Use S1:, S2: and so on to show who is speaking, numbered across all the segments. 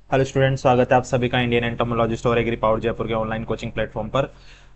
S1: Hello student, स्वागत है आप सभी का इंडियन एंटोमोलॉजिस्ट और एग्री पावर जयपुर के ऑनलाइन कोचिंग प्लेटफॉर्म पर।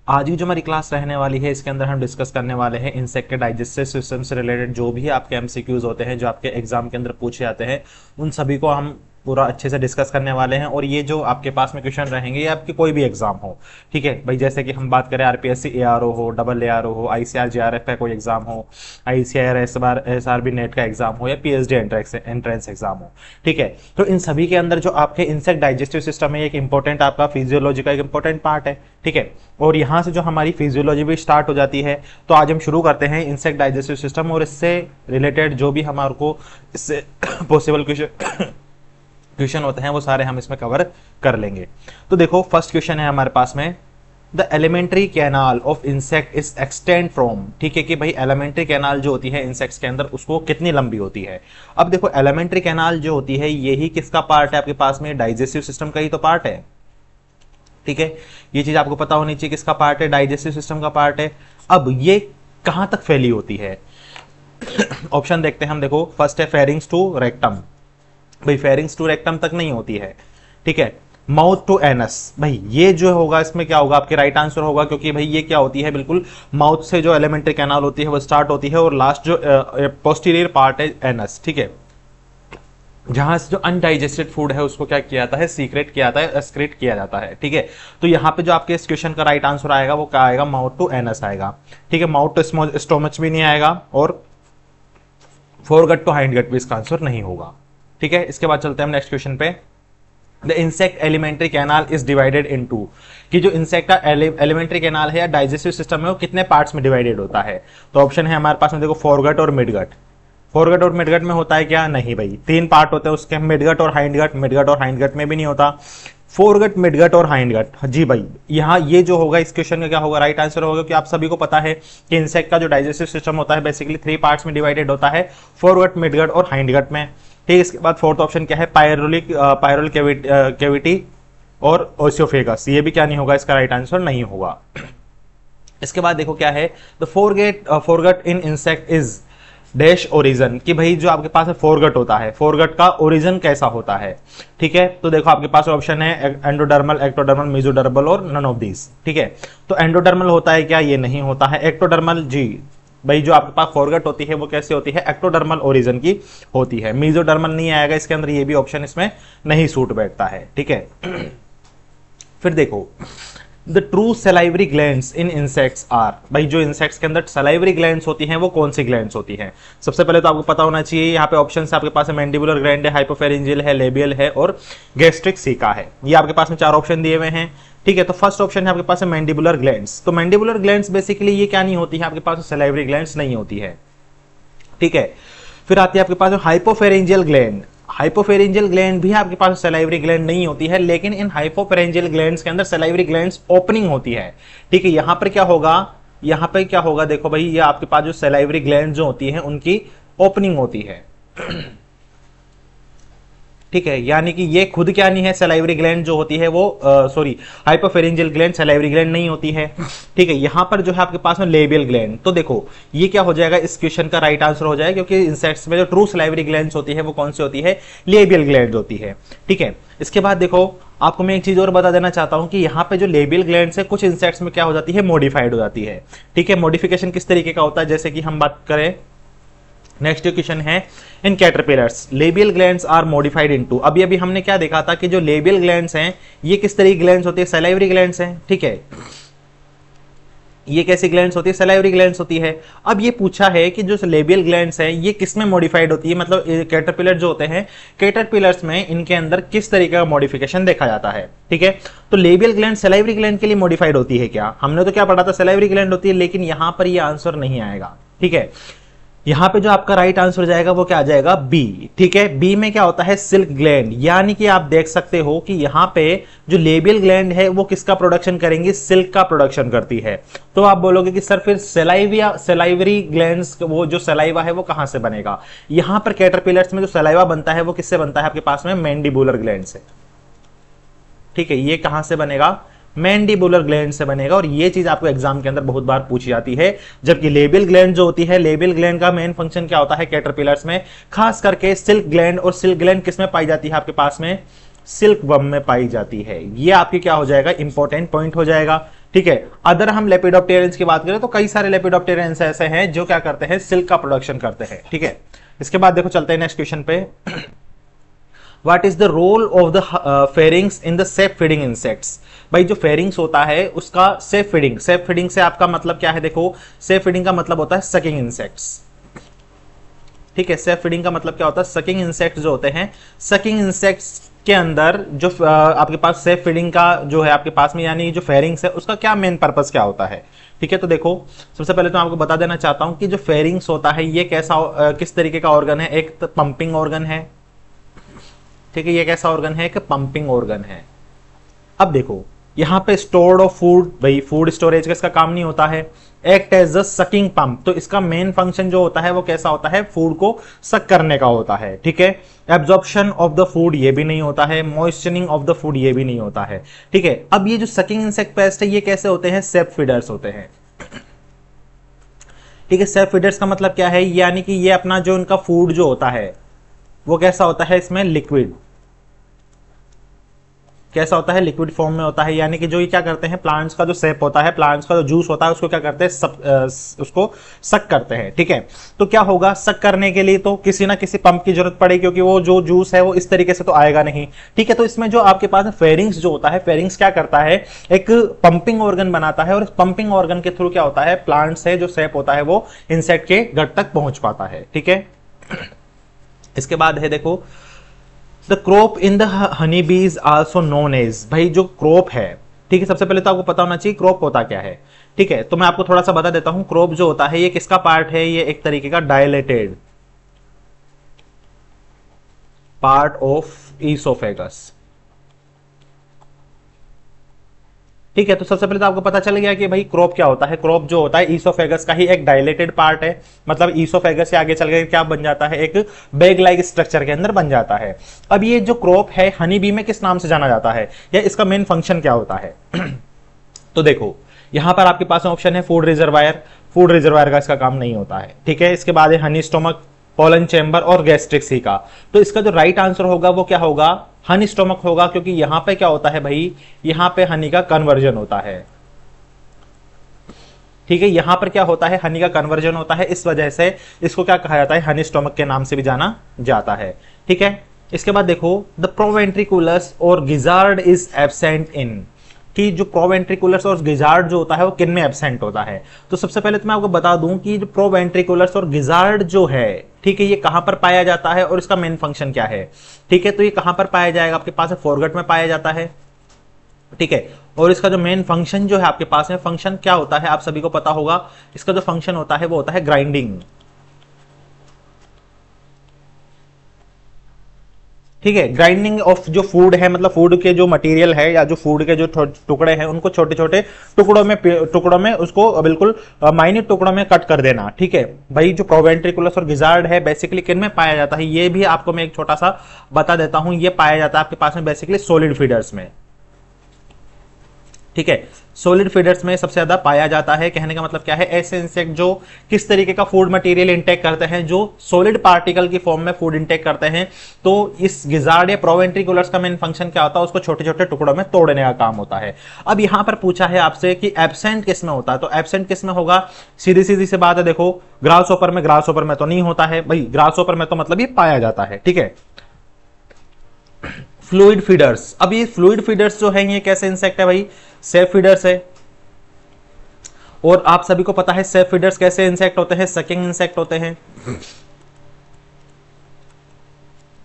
S1: आज की जो हमारी क्लास रहने वाली है इसके अंदर हम डिस्कस करने वाले हैं इंसेक्ट के डाइजेस्टिव सिस्टम से रिलेटेड जो भी आपके एमसीक्यूज होते हैं, जो आपके एग्जाम के अंदर पूछे जाते हैं, उन सभी को हम पूरा अच्छे से डिस्कस करने वाले हैं। और ये जो आपके पास में क्वेश्चन रहेंगे ये आपके कोई भी एग्जाम हो, ठीक है भाई। जैसे कि हम बात करें आरपीएससी एआरओ हो, डबल एआरओ हो, आईसीआर जेआरएफ का कोई एग्जाम हो, आईसीआर एसआरबी नेट का एग्जाम हो या पीएचडी एंट्रेंस एग्जाम हो, ठीक है। तो इन सभी के अंदर जो आपके इंसेक्ट डाइजेस्टिव सिस्टम है एक इंपॉर्टेंट आपका फिजियोलॉजी का एक इंपॉर्टेंट पार्ट है, ठीक है। और यहाँ से जो हमारी फिजियोलॉजी भी स्टार्ट हो जाती है। तो आज हम शुरू करते हैं इंसेक्ट डाइजेस्टिव सिस्टम और इससे रिलेटेड जो भी हमारे को इससे पॉसिबल क्वेश्चन होते हैं वो सारे हम इसमें कवर कर लेंगे। तो देखो फर्स्ट क्वेश्चन है हमारे पास में, the alimentary canal of insect is extend from, ठीक है कि भाई एलिमेंट्री कैनाल जो होती है इंसेक्ट्स के अंदर उसको कितनी लंबी होती है। अब देखो एलिमेंट्री कैनाल जो होती है यही किसका पार्ट है आपके पास में, डाइजेस्टिव सिस्टम का ही तो पार्ट है, ठीक है। ये चीज आपको पता होनी चाहिए किसका पार्ट है, डाइजेस्टिव सिस्टम का पार्ट है। अब ये कहां तक फैली होती है ऑप्शन देखते हैं हम। देखो फर्स्ट है फेरिंग्स टू रेक्टम, भाई फेरिंग्स टू रेक्टम तक नहीं होती है, ठीक है। माउथ टू एनस, भाई ये जो होगा इसमें क्या होगा आपके राइट आंसर होगा, क्योंकि भाई ये क्या होती है बिल्कुल माउथ से जो एलिमेंट्री कैनाल होती है वो स्टार्ट होती है और लास्ट जो पोस्टीरियर पार्ट है एनस, ठीक है। जहां से जो अनडाइजेस्टेड फूड है उसको क्या किया जाता है, सीक्रेट किया जाता है, एक्सक्रीट किया जाता है, ठीक है। तो यहाँ पे जो आपके इस क्वेश्चन का राइट आंसर आएगा वो क्या आएगा, माउथ टू एनस आएगा, ठीक है। माउथ टू स्टोमच भी नहीं आएगा और फोरगट टू हाइंड गट भी इसका आंसर नहीं होगा, ठीक है। इसके बाद चलते हैं हम नेक्स्ट क्वेश्चन पे। The insect alimentary canal is divided into, कि जो इंसेक्ट का एलिमेंट्री कैनाल है या डाइजेस्टिव सिस्टम है वो कितने पार्ट्स में डिवाइडेड होता है। तो ऑप्शन है हमारे पास में देखो फोरगट और मिडगट। फोरगट और मिडगट में होता है क्या, नहीं भाई, तीन पार्ट होते हैं उसके, मिडगट और हाइंड गट। मिडगट और हाइंड गट में भी नहीं होता, फोरगट मिडगट और हाइंड गट। जी भाई, यहाँ ये जो होगा इस क्वेश्चन का क्या होगा, राइट आंसर होगा कि आप सभी को पता है कि इंसेक्ट का जो डाइजेस्टिव सिस्टम होता है बेसिकली थ्री पार्ट्स में डिवाइडेड होता है, फोरगट मिडगट और हाइंड गट में, ठीक। इसके बाद फोर्थ ऑप्शन क्या है, पायरोल कैविटी और ओसियोफेगस। ये भी क्या नहीं होगा, इसका राइट आंसर नहीं होगा। इसके बाद देखो क्या है, the foregut in insect is dash origin, कि भाई जो आपके पास फोरगट होता है, फोरगट का ओरिजन कैसा होता है, ठीक है। तो देखो आपके पास ऑप्शन है एंडोडर्मल, एक्टोडर्मल, मेसोडर्मल और नन ऑफ दीज, ठीक है। तो एंडोडर्मल होता है क्या, ये नहीं होता है। एक्टोडर्मल, जी भाई जो आपके पास फोरगट होती है वो कैसे होती है, एक्टोडर्मल ओरिजन की होती है। मेसोडर्मल नहीं आएगा इसके अंदर, ये भी ऑप्शन इसमें नहीं सूट बैठता है, ठीक है। फिर देखो the true salivary glands in insects are, भाई जो इंसेक्ट्स के अंदर सलाइवरी ग्लैंड्स होती हैं वो कौन सी ग्लैंड्स होती हैं। सबसे पहले तो आपको पता होना चाहिए, यहाँ पे ऑप्शन आपके पास है मैंडिबुलर ग्लैंड है, हाइपोफेरिंजियल है, लेबियल है और गैस्ट्रिक सीका है। ये आपके पास में चार ऑप्शन दिए हुए हैं, ठीक है। तो फर्स्ट ऑप्शन है आपके पास है मैंडिबुलर ग्लैंड्स। तो मैंडिबुलर ग्लैंड्स बेसिकली ये क्या नहीं होती है आपके पास, सलाइवरी ग्लैंड्स नहीं होती है, ठीक है। फिर आती है आपके पास हाइपोफेरिंजियल ग्लैंड। हाइपोफेरिंजियल ग्लैंड भी आपके पास सलाइवरी ग्लैंड नहीं होती है, लेकिन इन हाइपोफेरिंजियल ग्लैंड्स के अंदर सलाइवरी ग्लैंड्स ओपनिंग होती है, ठीक है। यहां पर क्या होगा, यहां पर क्या होगा, देखो भाई ये आपके पास जो सलाइवरी ग्लैंड जो होती है उनकी ओपनिंग होती है, ठीक है। यानी कि ये खुद क्या नहीं है, सलाइवरी ग्लैंड जो होती है वो सॉरी हाइपोफेरिंजियल ग्लैंड सलाइवरी ग्लैंड नहीं होती है, ठीक है। यहां पर जो है आपके पास में लेबियल ग्लैंड। तो देखो ये क्या हो जाएगा, इस क्वेश्चन का राइट आंसर हो जाएगा, क्योंकि इंसेक्ट्स में जो ट्रू सलाइवरी ग्लैंड्स होती है वो कौन सी होती है, लेबियल ग्लैंड होती है, ठीक है। इसके बाद देखो आपको मैं एक चीज और बता देना चाहता हूं कि यहाँ पे जो लेबियल ग्लैंड्स है कुछ इंसेक्ट्स में क्या हो जाती है, मॉडिफाइड हो जाती है, ठीक है। मॉडिफिकेशन किस तरीके का होता है, जैसे कि हम बात करें नेक्स्ट क्वेश्चन है, in caterpillars labial glands are modified into. अभी हमने क्या देखा था कि जो लेबियल ग्लैंड्स हैं ये किस तरह की ग्लैंड्स होती है, सलाइवरी ग्लैंड्स हैं, ठीक है। ये कैसी ग्लैंड्स होती है, सलाइवरी ग्लैंड्स होती है। अब ये पूछा है कि जो लेबियल ग्लैंड्स हैं ये किस में मॉडिफाइड होती है, मतलब कैटरपिलर जो होते हैं, कैटरपिलर्स में इनके अंदर किस तरीके का मॉडिफिकेशन देखा जाता है, ठीक है। तो लेबियल ग्लैंड सलाइवरी ग्लैंड के लिए मॉडिफाइड होती है क्या, हमने तो क्या पढ़ा था, सलाइवरी ग्लैंड होती है, लेकिन यहां पर ये आंसर नहीं आएगा, ठीक है। यहां पे जो आपका राइट आंसर जाएगा वो क्या आ जाएगा, बी, ठीक है। बी में क्या होता है, सिल्क ग्लैंड। यानी कि आप देख सकते हो कि यहां पे जो लेबियल ग्लैंड है वो किसका प्रोडक्शन करेंगी, सिल्क का प्रोडक्शन करती है। तो आप बोलोगे कि सर फिर सलाइवरी ग्लैंड्स, वो जो सलाइवा है वो कहां से बनेगा। यहां पर कैटरपिलर्स में जो सलाइवा बनता है वो किससे बनता है आपके पास में, मैंडिबुलर ग्लैंड से, ठीक है। ये कहां से बनेगा, मैंडिबुलर ग्लैंड से बनेगा। और ये चीज आपको एग्जाम के अंदर बहुत बार पूछी जाती है। जबकि लेबियल ग्लैंड जो होती है, लेबियल ग्लैंड का मेन फंक्शन क्या होता है कैटरपिलर्स में, खास करके सिल्क ग्लैंड। और सिल्क ग्लैंड किसमें पाई जाती है आपके पास में, सिल्क वर्म में पाई जाती है। ये आपके क्या हो जाएगा, इंपॉर्टेंट पॉइंट हो जाएगा। ठीक है, अदर हम लेपिडोप्टेरियंस की बात करें तो कई सारे लेपिडोप्टेरियंस ऐसे हैं जो क्या करते हैं, सिल्क का प्रोडक्शन करते हैं। ठीक है, इसके बाद देखो चलते हैं नेक्स्ट क्वेश्चन पे। What is the role of the pharynx in the sap feeding insects. भाई जो फेरिंग्स होता है उसका सेफ फीडिंग, सेफ फीडिंग से आपका मतलब क्या है, देखो सेफ फीडिंग का मतलब होता है सकिंग इंसेक्ट्स। ठीक है, सेफ फीडिंग का मतलब क्या होता है, सकिंग इंसेक्ट्स जो होते हैं, सकिंग इंसेक्ट्स के अंदर जो आपके पास सेफ फीडिंग का जो है आपके पास में, यानी जो फेरिंग्स है उसका क्या मेन पर्पस क्या होता है। ठीक है, तो देखो सबसे पहले तो आपको बता देना चाहता हूं कि जो फेरिंग्स होता है ये कैसा किस तरीके का ऑर्गन है, एक तो पंपिंग ऑर्गन है। ठीक है, ये कैसा ऑर्गन है, एक पंपिंग ऑर्गन है। अब देखो यहां पे स्टोर्ड ऑफ फूड, भाई फूड स्टोरेज का इसका काम नहीं होता है। Act as a sucking pump, तो इसका मेन फंक्शन जो होता है वो कैसा होता है, फूड को सक करने का होता है। ठीक है, एब्जॉर्प्शन ऑफ द फूड ये भी नहीं होता है, मॉइस्चरिंग ऑफ द फूड ये भी नहीं होता है। ठीक है, अब ये जो सकिंग इंसेक्ट पेस्ट है ये कैसे होते हैं, सेफ फीडर्स होते हैं। ठीक है, सेफ फीडर्स का मतलब क्या है, यानी कि ये अपना जो इनका फूड जो होता है वो कैसा होता है, इसमें लिक्विड कैसा होता है, लिक्विड फॉर्म में होता है। यानी कि जो ये क्या करते हैं, प्लांट्स का जो सेप होता है, प्लांट्स का जो जूस होता है उसको क्या करते हैं, उसको सक करते हैं। ठीक है, तो क्या होगा, सक करने के लिए तो किसी ना किसी पंप की जरूरत पड़ेगी, क्योंकि वो जो जूस है वो इस तरीके से तो आएगा नहीं। ठीक है, तो इसमें जो आपके पास फेरिंग्स जो होता है, फेरिंग्स क्या करता है, एक पंपिंग ऑर्गन बनाता है, और इस पंपिंग ऑर्गन के थ्रू क्या होता है, प्लांट से जो सेप होता है वो इंसेक्ट के गट तक पहुंच पाता है। ठीक है, इसके बाद है देखो the crop in the honey बीज आल्सो नोन एज, भाई जो क्रॉप है, ठीक है, सबसे पहले तो आपको पता होना चाहिए क्रॉप होता क्या है। ठीक है, तो मैं आपको थोड़ा सा बता देता हूं, क्रॉप जो होता है ये किसका पार्ट है, ये एक तरीके का डायलेटेड पार्ट ऑफ ईसोफेगस। ठीक है, तो सबसे पहले तो आपको पता चल गया कि भाई क्रॉप क्या होता है। क्रॉप जो होता है ईसोफेगस का ही एक डायलेटेड पार्ट है, मतलब ईसोफेगस से आगे चल गए क्या बन जाता है, एक बैग लाइक स्ट्रक्चर के अंदर बन जाता है। अब ये जो क्रॉप है हनी बी में किस नाम से जाना जाता है, या इसका मेन फंक्शन क्या होता है। तो देखो यहां पर आपके पास ऑप्शन है फूड रिजर्वायर, फूड रिजर्वायर का इसका काम नहीं होता है। ठीक है, इसके बाद है हनी स्टोमक, पोलन चैम्बर और गैस्ट्रिक सी का। तो इसका जो राइट आंसर होगा वो क्या होगा, हनी स्टोमक होगा, क्योंकि यहां पे क्या होता है भाई, यहां पे हनी का कन्वर्जन होता है। ठीक है, यहां पर क्या होता है, हनी का कन्वर्जन होता है, इस वजह से इसको क्या कहा जाता है, हनी स्टोमक के नाम से भी जाना जाता है। ठीक है, इसके बाद देखो द प्रोवेंट्रिकुलस और गिजार्ड इज एब्सेंट इन, कि जो प्रोवेंट्रिकुलस और गिजार्ड जो होता है वो किन में एब्सेंट होता है। तो सबसे पहले तो मैं आपको बता दूं कि जो प्रोवेंट्रिकुलस और गिजार्ड जो है, ठीक है, ये कहां पर पाया जाता है और इसका मेन फंक्शन क्या है। ठीक है, तो ये कहां पर पाया जाएगा, आपके पास फोरगट में पाया जाता है। ठीक है, और इसका जो मेन फंक्शन जो है आपके पास में, फंक्शन क्या होता है आप सभी को पता होगा, इसका जो फंक्शन होता है वो होता है ग्राइंडिंग। ठीक है, ग्राइंडिंग ऑफ जो फूड है, मतलब फूड के जो मटेरियल है या जो फूड के जो टुकड़े हैं उनको छोटे छोटे टुकड़ों में उसको बिल्कुल माइन्यूट टुकड़ों में कट कर देना। ठीक है, भाई जो प्रोवेंट्रिकुलस और गिजार्ड है बेसिकली किन में पाया जाता है, ये भी आपको मैं एक छोटा सा बता देता हूं। ये पाया जाता है आपके पास में बेसिकली सॉलिड फीडर्स में। ठीक है, सॉलिड फीडर्स में सबसे ज्यादा पाया जाता है। कहने का मतलब क्या है, ऐसे इंसेक्ट जो किस तरीके का फूड मटेरियल इंटेक करते हैं, जो सॉलिड पार्टिकल की फॉर्म में फूड इंटेक करते हैं। तो इस गिजार्ड या प्रोवेंट्रिकुलर्स का मेन फंक्शन क्या होता है, उसको छोटे छोटे टुकड़ों में तोड़ने का काम होता है। अब यहां पर पूछा है आपसे कि एब्सेंट किस में होता है, तो एब्सेंट किस में होगा, सीधी सीधी से बात है, देखो ग्रास ओपर में तो नहीं होता है भाई, ग्रास ओपर में तो मतलब ये पाया जाता है। ठीक है, फ्लूइड फीडर्स, अब ये फ्लूइड फीडर्स जो है ये कैसे इंसेक्ट है भाई, सेफ फीडर्स है। और आप सभी को पता है सेफ फीडर्स कैसे इंसेक्ट होते हैं, सकिंग इंसेक्ट होते हैं।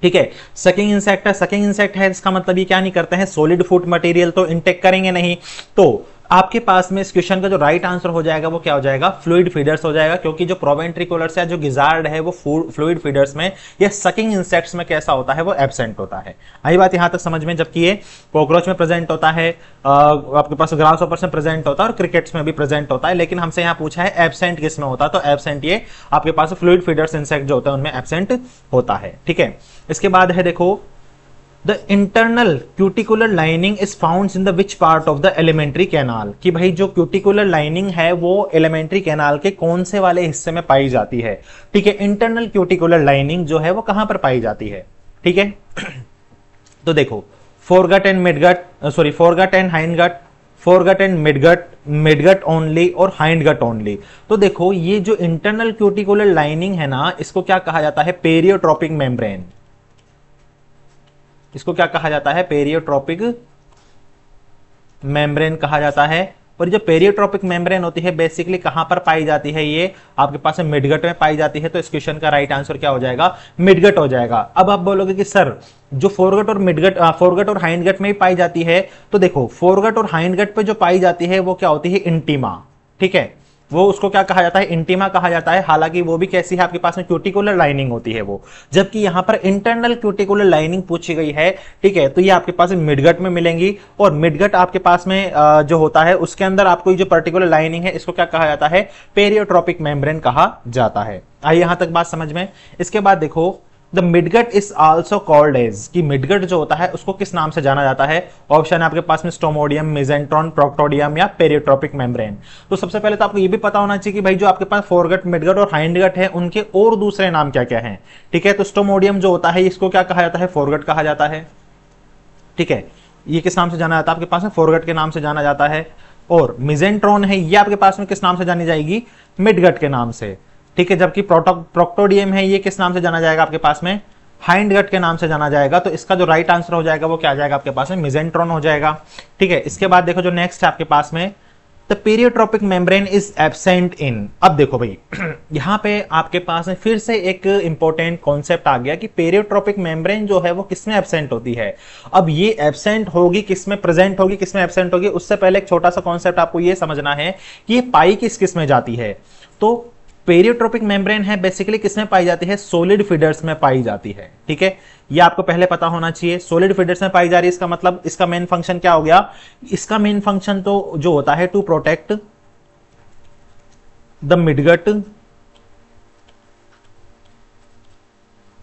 S1: ठीक है, सकिंग इंसेक्ट है, सकिंग इंसेक्ट है, इसका मतलब ये क्या नहीं करते हैं, सॉलिड फूड मटेरियल तो इंटेक करेंगे नहीं। तो आपके पास में इस क्वेश्चन का जो राइट आंसर हो जाएगा वो क्या हो जाएगा, फ्लूइड फीडर्स हो जाएगा, क्योंकि जो प्रोवेंट्रिकुलर्स या जो गिजार्ड है वो फ्लूइड फीडर्स में या सकिंग इंसेक्ट्स में कैसा होता है, वो एब्सेंट होता है। आई बात यहां तक समझ में, जबकि ये कॉकरोच में प्रेजेंट होता है, आपके पास ग्रास ऑपर्स में प्रेजेंट होता है और क्रिकेट्स में भी प्रेजेंट होता है, लेकिन हमसे यहाँ पूछा है एब्सेंट किस में होता है, तो एब्सेंट ये आपके पास फ्लूइड फीडर्स इंसेक्ट जो होता है उनमें एब्सेंट होता है। ठीक है, इसके बाद है देखो the internal cuticular lining is found in the which part of the alimentary canal, कि भाई जो क्यूटिकुलर लाइनिंग है वो एलिमेंट्री कैनाल के कौन से वाले हिस्से में पाई जाती है। ठीक है, इंटरनल क्यूटिकुलर लाइनिंग जो है वो कहां पर पाई जाती है। ठीक है, तो देखो foregut and midgut, sorry foregut and hindgut, foregut and midgut, midgut only और हाइंडगट ओनली। तो देखो ये जो इंटरनल क्यूटिकुलर लाइनिंग है ना, इसको क्या कहा जाता है? पेरियोट्रोपिक मेम्ब्रेन। इसको क्या कहा जाता है? पेरियोट्रोपिक मेम्ब्रेन कहा जाता है। और जो पेरियोट्रोपिक मेम्ब्रेन होती है बेसिकली कहां पर पाई जाती है? ये आपके पास मिडगट में पाई जाती है। तो इस क्वेश्चन का राइट आंसर क्या हो जाएगा? मिडगट हो जाएगा। अब आप बोलोगे कि सर जो फोरगट और मिडगट, फोरगट और हाइंडगट में ही पाई जाती है, तो देखो फोरगट और हाइंडगट पे जो पाई जाती है वो क्या होती है? इंटीमा। ठीक है, वो उसको क्या कहा जाता है? इंटीमा कहा जाता है। हालांकि वो भी कैसी है? आपके पास में क्यूटिकुलर लाइनिंग होती है वो, जबकि यहां पर इंटरनल क्यूटिकुलर लाइनिंग पूछी गई है। ठीक है, तो ये आपके पास मिडगट में मिलेंगी। और मिडगट आपके पास में जो होता है उसके अंदर आपको जो पर्टिकुलर लाइनिंग है इसको क्या कहा जाता है? पेरियोट्रोपिक मेम्ब्रेन कहा जाता है। आइए यहां तक बात समझ में। इसके बाद देखो the midgut is also called as, कि मिडगट जो होता है उसको किस नाम से जाना जाता है? ऑप्शन है आपके पास में स्टोमोडियम, मेसेंट्रॉन, प्रोक्टोडियम या पेरियोट्रोपिक मेम्ब्रेन। तो सबसे पहले तो आपको ये भी पता होना चाहिए कि भाई जो आपके पास फोरगट, मिडगट और हाइंडगट है उनके और दूसरे नाम क्या क्या हैं। ठीक है, तो स्टोमोडियम जो होता है इसको क्या कहा जाता है? फोरगट कहा जाता है। ठीक है, ये किस नाम से जाना जाता है? आपके पास में फोरगट के नाम से जाना जाता है। और मिजेंट्रॉन है ये आपके पास में किस नाम से जानी जाएगी? मिडगट के नाम से। ठीक है, जबकि प्रोक्टोडियम है ये किस नाम से जाना जाएगा? आपके पास में हाइंडगट के नाम से जाना जाएगा। तो इसका जो राइट आंसर हो जाएगा वो क्या आ जाएगा? आपके पास में मिजेंट्रॉन हो जाएगा। ठीक है, इसके बाद देखो जो नेक्स्ट है आपके पास में, the peritrophic membrane is absent in. अब देखो भाई यहां पे आपके पास में फिर से एक इंपॉर्टेंट कॉन्सेप्ट आ गया कि पेरियोट्रोपिक मेम्ब्रेन जो है वो किसमें एब्सेंट होती है। अब ये एब्सेंट होगी किसमें, प्रेजेंट होगी किसमें, एब्सेंट होगी, उससे पहले एक छोटा सा कॉन्सेप्ट आपको ये समझना है कि ये पाई किस में जाती है। तो पेरियोट्रोपिक मेम्ब्रेन है बेसिकली किसमें पाई जाती है? सॉलिड फीडर्स में पाई जाती है। ठीक है, ये आपको पहले पता होना चाहिए। सॉलिड फीडर्स में पाई जा रही है, इसका मतलब इसका मेन फंक्शन क्या हो गया? इसका मेन फंक्शन तो जो होता है टू प्रोटेक्ट द मिडगट।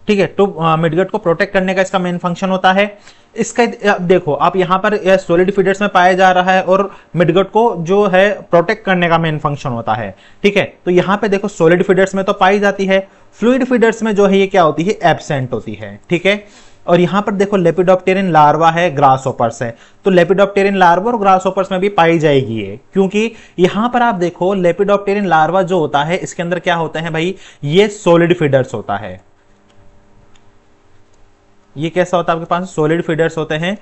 S1: ठीक है, तो मिडगट को प्रोटेक्ट करने का इसका मेन फंक्शन होता है। इसका देखो आप यहां पर सॉलिड फीडर्स में पाया जा रहा है और मिडगट को जो है प्रोटेक्ट करने का मेन फंक्शन होता है। ठीक है, तो यहां पे देखो सॉलिड फीडर्स में तो पाई जाती है, फ्लूइड फीडर्स में जो है ये क्या होती है? एब्सेंट होती है। ठीक है, और यहां पर देखो लेपिडोप्टेरिन लार्वा है, ग्रासहोपर्स है, तो लेपिडोप्टेरिन लार्वा और ग्रासहोपर्स में भी पाई जाएगी ये, क्योंकि यहां पर आप देखो लेपिडोप्टेरिन लार्वा जो होता है इसके अंदर क्या होते हैं भाई? ये सॉलिड फीडर्स होता है। ये कैसा होता है? आपके पास सॉलिड फीडर्स होते हैं।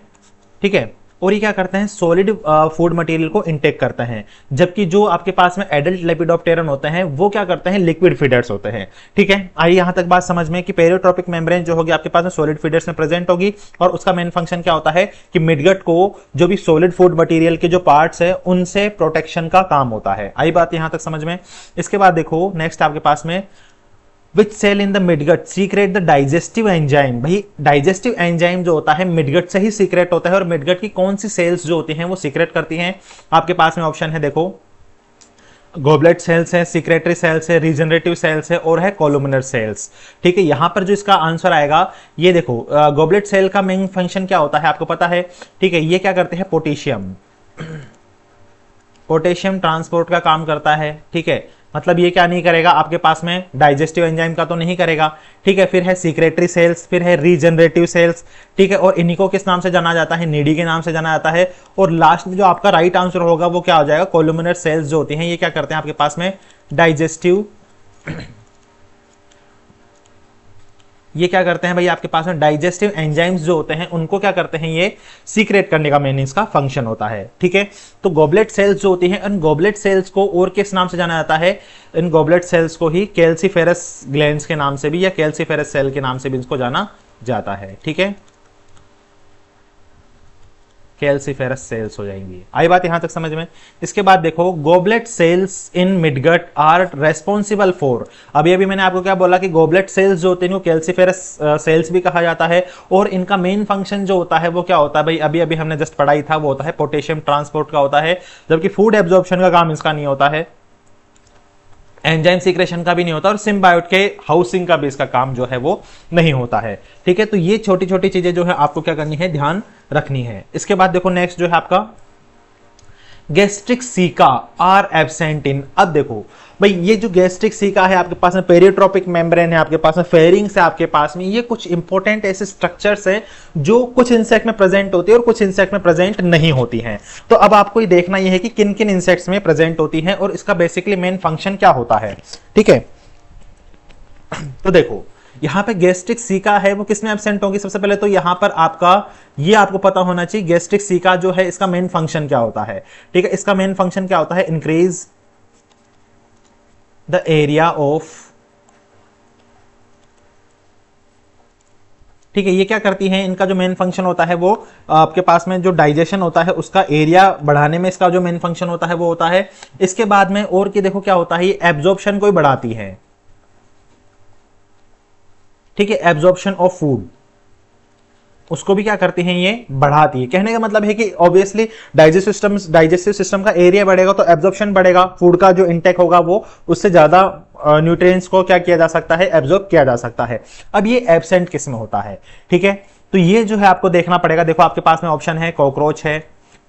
S1: ठीक है, और ये क्या करते हैं? सॉलिड फूड मटेरियल को इंटेक करते हैं। जबकि जो आपके पास में एडल्ट लेपिडोप्टेरन होते हैं वो क्या करते हैं? लिक्विड फीडर्स होते हैं। ठीक है, आइए यहां तक बात समझ में कि पेरियोट्रोपिक मेम्ब्रेन जो होगी आपके पास में सॉलिड फीडर्स में प्रेजेंट होगी और उसका मेन फंक्शन क्या होता है कि मिडगट को जो भी सॉलिड फूड मटेरियल के जो पार्ट्स है उनसे प्रोटेक्शन का काम होता है। आई बात यहां तक समझ में। इसके बाद देखो नेक्स्ट आपके पास में which cell in the midgut secrete the digestive enzyme. भाई डाइजेस्टिव एंजाइम जो होता है मिडगट से ही सीक्रेट होता है। और मिडगट की कौन सी सेल्स जो होती हैं वो सीक्रेट करती हैं? आपके पास में ऑप्शन है देखो, गोबलेट सेल्स है, सीक्रेटरी सेल्स है, रीजनरेटिव सेल्स है और है कोलुमिनर सेल्स। ठीक है, यहां पर जो इसका आंसर आएगा ये देखो, गोबलेट सेल का मेन फंक्शन क्या होता है आपको पता है? ठीक है, ये क्या करते हैं? पोटेशियम ट्रांसपोर्ट का काम करता है। ठीक है, मतलब ये क्या नहीं करेगा? आपके पास में डाइजेस्टिव एंजाइम का तो नहीं करेगा। ठीक है, फिर है सीक्रेटरी सेल्स, फिर है रीजनरेटिव सेल्स। ठीक है, और इन्हीं को किस नाम से जाना जाता है? नीडी के नाम से जाना जाता है। और लास्ट में जो आपका राइट आंसर होगा वो क्या हो जाएगा? कोलुमिनर सेल्स जो होती हैं ये क्या करते हैं आपके पास में? डाइजेस्टिव ये क्या करते हैं भाई? आपके पास में डाइजेस्टिव एंजाइम्स जो होते हैं उनको क्या करते हैं? ये सीक्रेट करने का मेन इसका फंक्शन होता है। ठीक है, तो गोबलेट सेल्स जो होती हैं इन गोबलेट सेल्स को और किस नाम से जाना जाता है? इन गोबलेट सेल्स को ही कैल्सीफेरस ग्लैंड्स के नाम से भी या कैल्सीफेरस सेल के नाम से भी इसको जाना जाता है। ठीक है, कैल्सीफेरस सेल्स हो जाएंगी। आई बात यहां तक समझ में। इसके बाद देखो goblet cells in midgut are responsible for. अभी मैंने आपको क्या बोला कि गोबलेट सेल्स जो होते हैं वो कैल्सीफेरस सेल्स भी कहा जाता है और इनका मेन फंक्शन जो होता है वो क्या होता है भाई? अभी हमने जस्ट पढ़ाई था, वो होता है पोटेशियम ट्रांसपोर्ट का होता है, जबकि फूड एब्जॉर्प्शन का काम इसका नहीं होता है, एंजाइम सीक्रेशन का भी नहीं होता और सिम्बायोट के हाउसिंग का भी इसका काम जो है वो नहीं होता है। ठीक है, तो ये छोटी छोटी चीजें जो है आपको क्या करनी है? ध्यान रखनी है। इसके बाद देखो नेक्स्ट जो है आपका gastric caeca are absent in. अब देखो भाई, ये जो गैस्ट्रिक सीका है आपके पास में, पेरियोट्रोपिक मेम्ब्रेन है आपके पास में, फेरिंग्स है आपके पास में, ये कुछ इंपॉर्टेंट ऐसे स्ट्रक्चर्स हैं जो कुछ इंसेक्ट में प्रेजेंट होती है और कुछ इंसेक्ट में प्रेजेंट नहीं होती हैं। तो अब आपको ये देखना ये है कि किन किन इंसेक्ट्स में प्रेजेंट होती हैं और इसका बेसिकली मेन फंक्शन क्या होता है। ठीक है, तो देखो यहां पे गैस्ट्रिक सीका है वो किसमें एब्सेंट होगी। सबसे पहले तो यहां पर आपका ये आपको पता होना चाहिए गैस्ट्रिक सीका जो है इसका मेन फंक्शन क्या होता है। ठीक है, इसका मेन फंक्शन क्या होता है, इंक्रीज द एरिया ऑफ। ठीक है, ये क्या करती हैं, इनका जो मेन फंक्शन होता है वो आपके पास में जो डाइजेशन होता है उसका एरिया बढ़ाने में इसका जो मेन फंक्शन होता है वो होता है। इसके बाद में और की देखो क्या होता है, ये एब्जॉर्प्शन को ही बढ़ाती है। ठीक है, एब्जॉर्प्शन ऑफ फूड उसको भी क्या करती हैं, ये बढ़ाती है। कहने का मतलब है कि ऑब्वियसली डाइजेस्टिव सिस्टम का एरिया बढ़ेगा तो एब्जॉर्प्शन बढ़ेगा, फूड का जो इंटेक होगा वो उससे ज्यादा न्यूट्रिएंट्स को क्या किया जा सकता है, एब्जॉर्ब किया जा सकता है। अब ये एब्सेंट किस में होता है। ठीक है, तो ये जो है आपको देखना पड़ेगा। देखो आपके पास में ऑप्शन है कॉकरोच है,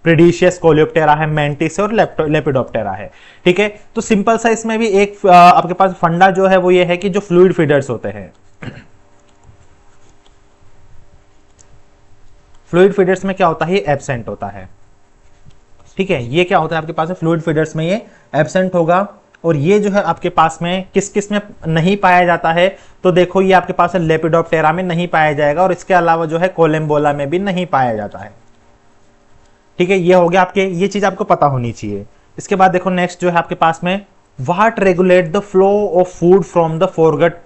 S1: प्रीडिशियस कोलियोप्टेरा है, मेंटिस और लेपिडोप्टेरा है। ठीक है, तो सिंपल सा इसमें भी एक आपके पास फंडा जो है वो ये है कि जो फ्लूइड फीडर्स होते हैं, फ्लूइड फीडर्स में क्या होता है, ये एब्सेंट होता है। ठीक है, ये क्या होता है आपके पास में फ्लूइड फीडर्स में ये एब्सेंट होगा। और ये जो है आपके पास में किस किस में नहीं पाया जाता है, तो देखो ये आपके पास लेपिडोप्टेरा में नहीं पाया जाएगा और इसके अलावा जो है कोलम्बोला में भी नहीं पाया जाता है। ठीक है, ये हो गया आपके, ये चीज आपको पता होनी चाहिए। इसके बाद देखो नेक्स्ट जो है आपके पास में, what regulate the flow of food from the foregut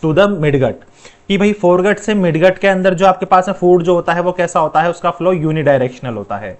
S1: to the midgut. कि भाई फोरगट से मिडगट के अंदर जो आपके पास में फूड जो होता है वो कैसा होता है, उसका फ्लो यूनिडायरेक्शनल होता है।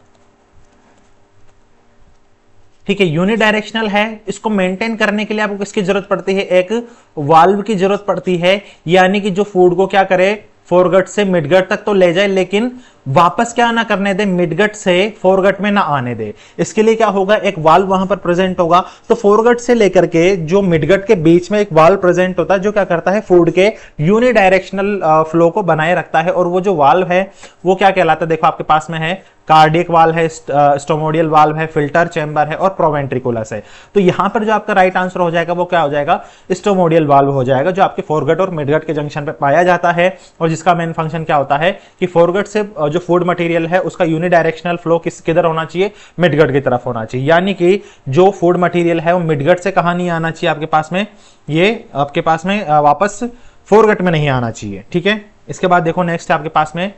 S1: ठीक है, यूनिडायरेक्शनल है, इसको मेंटेन करने के लिए आपको किसकी जरूरत पड़ती है, एक वाल्व की जरूरत पड़ती है। यानी कि जो फूड को क्या करे, फोरगट से मिडगट तक तो ले जाए लेकिन वापस क्या ना करने दे, मिडगट से फोरगट में ना आने दे। इसके लिए क्या होगा, एक वाल्व वहां पर प्रेजेंट होगा। तो फोरगट से लेकर के जो मिडगट के बीच में एक वाल्व प्रेजेंट होता है जो क्या करता है, फूड के यूनिडायरेक्शनल फ्लो को बनाए रखता है। और वो जो वाल्व है वो क्या कहलाता है, देखो आपके पास में है कार्डियक वाल्व है, स्टोमोडियल वाल्व है, फिल्टर चैम्बर है और प्रोवेंट्रिकुलस है। तो यहां पर जो आपका राइट आंसर हो जाएगा वो क्या हो जाएगा, स्टोमोडियल वाल्व हो जाएगा, जो आपके फोरगट और मिडगट के जंक्शन पे पाया जाता है और जिसका मेन फंक्शन क्या होता है कि फोरगट से जो फूड मटेरियल है उसका यूनिडायरेक्शनल फ्लो किधर होना चाहिए, मिडगट की तरफ होना चाहिए। यानी कि जो फूड मटेरियल है वो मिडगट से कहां नहीं आना चाहिए आपके पास में, ये आपके पास में वापस फोरगट में नहीं आना चाहिए। ठीक है, इसके बाद देखो नेक्स्ट है आपके पास में,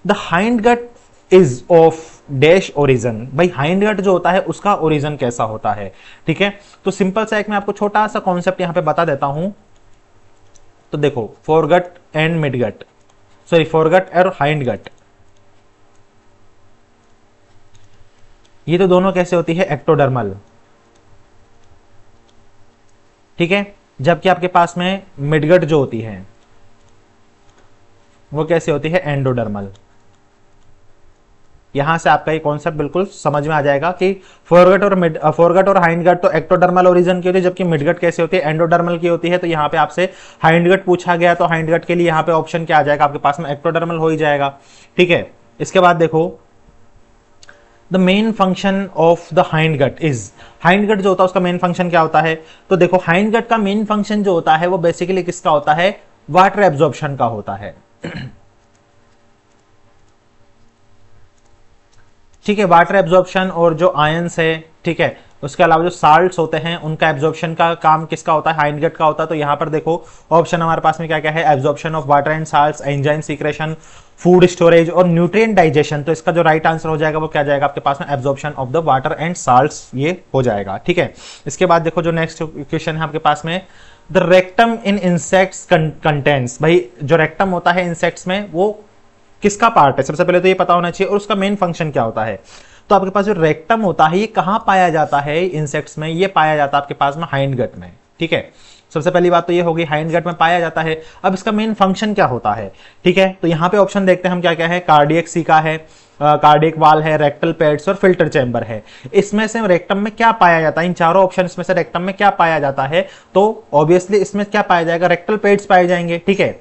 S1: the hindgut is of dash origin. भाई हाइंड गट जो होता है उसका ओरिजन कैसा होता है। ठीक है, तो सिंपल सा एक मैं आपको छोटा सा कॉन्सेप्ट यहां पे बता देता हूं। तो देखो foregut and midgut, sorry foregut और हाइंड गट, ये तो दोनों कैसे होती है, एक्टोडर्मल। ठीक है, जबकि आपके पास में मिडगट जो होती है वो कैसे होती है, एंडोडर्मल। यहां से आपका ये कॉन्सेप्ट बिल्कुल समझ में आ जाएगा कि फोरगट और हाइंडगट तो एक्टोडर्मल ओरिजिन की होती है, जबकि मिडगट कैसे होती है, एंडोडर्मल की होती है। तो यहाँ पे आपसे हाइंडगट पूछा गया तो हाइंडगट के लिए यहाँ पे ऑप्शन क्या आ जाएगा, आपके पास में एक्टोडर्मल हो ही जाएगा। ठीक है, इसके बाद देखो the main function of the hindgut is, hindgut जो होता है उसका मेन फंक्शन क्या होता है। तो देखो हाइंडगट का मेन फंक्शन जो होता है वो बेसिकली किसका होता है, वाटर एब्जॉर्प्शन का होता है। ठीक है, वाटर एब्जॉर्प्शन और जो आयंस है, ठीक है, उसके अलावा जो साल्ट्स होते हैं उनका एब्जॉर्प्शन का काम किसका होता है, हाइंडगट का होता है। तो यहां पर देखो ऑप्शन हमारे पास में क्या क्या है, absorption of water and salts, enzyme secretion, food storage और न्यूट्रिएंट डाइजेशन। तो इसका जो राइट आंसर हो जाएगा वो क्या जाएगा आपके पास में, absorption of the water and salts, ये हो जाएगा। ठीक है, इसके बाद देखो जो नेक्स्ट क्वेश्चन है आपके पास में, the rectum in insects contents. भाई जो रेक्टम होता है इंसेक्ट्स में वो किसका पार्ट है, सबसे पहले तो ये पता होना चाहिए, और उसका मेन फंक्शन क्या होता है। तो आपके पास जो रेक्टम होता है ये कहां पाया जाता है इंसेक्ट्स में, ये पाया जाता है आपके पास में हाइंडगट में। ठीक है, सबसे पहली बात तो ये होगी हाइंडगट में पाया जाता है। अब इसका मेन फंक्शन क्या होता है, ठीक है, तो यहां पे ऑप्शन देखते हैं हम क्या क्या है, कार्डियक सीका है, कार्डियक वाल है, रेक्टल पैड्स और फिल्टर चैम्बर है। इसमें से रेक्टम में क्या पाया जाता है, इन चारों ऑप्शन में से रेक्टम में क्या पाया जाता है, तो ऑब्वियसली इसमें क्या पाया जाएगा, रेक्टल पैड्स पाए जाएंगे। ठीक है,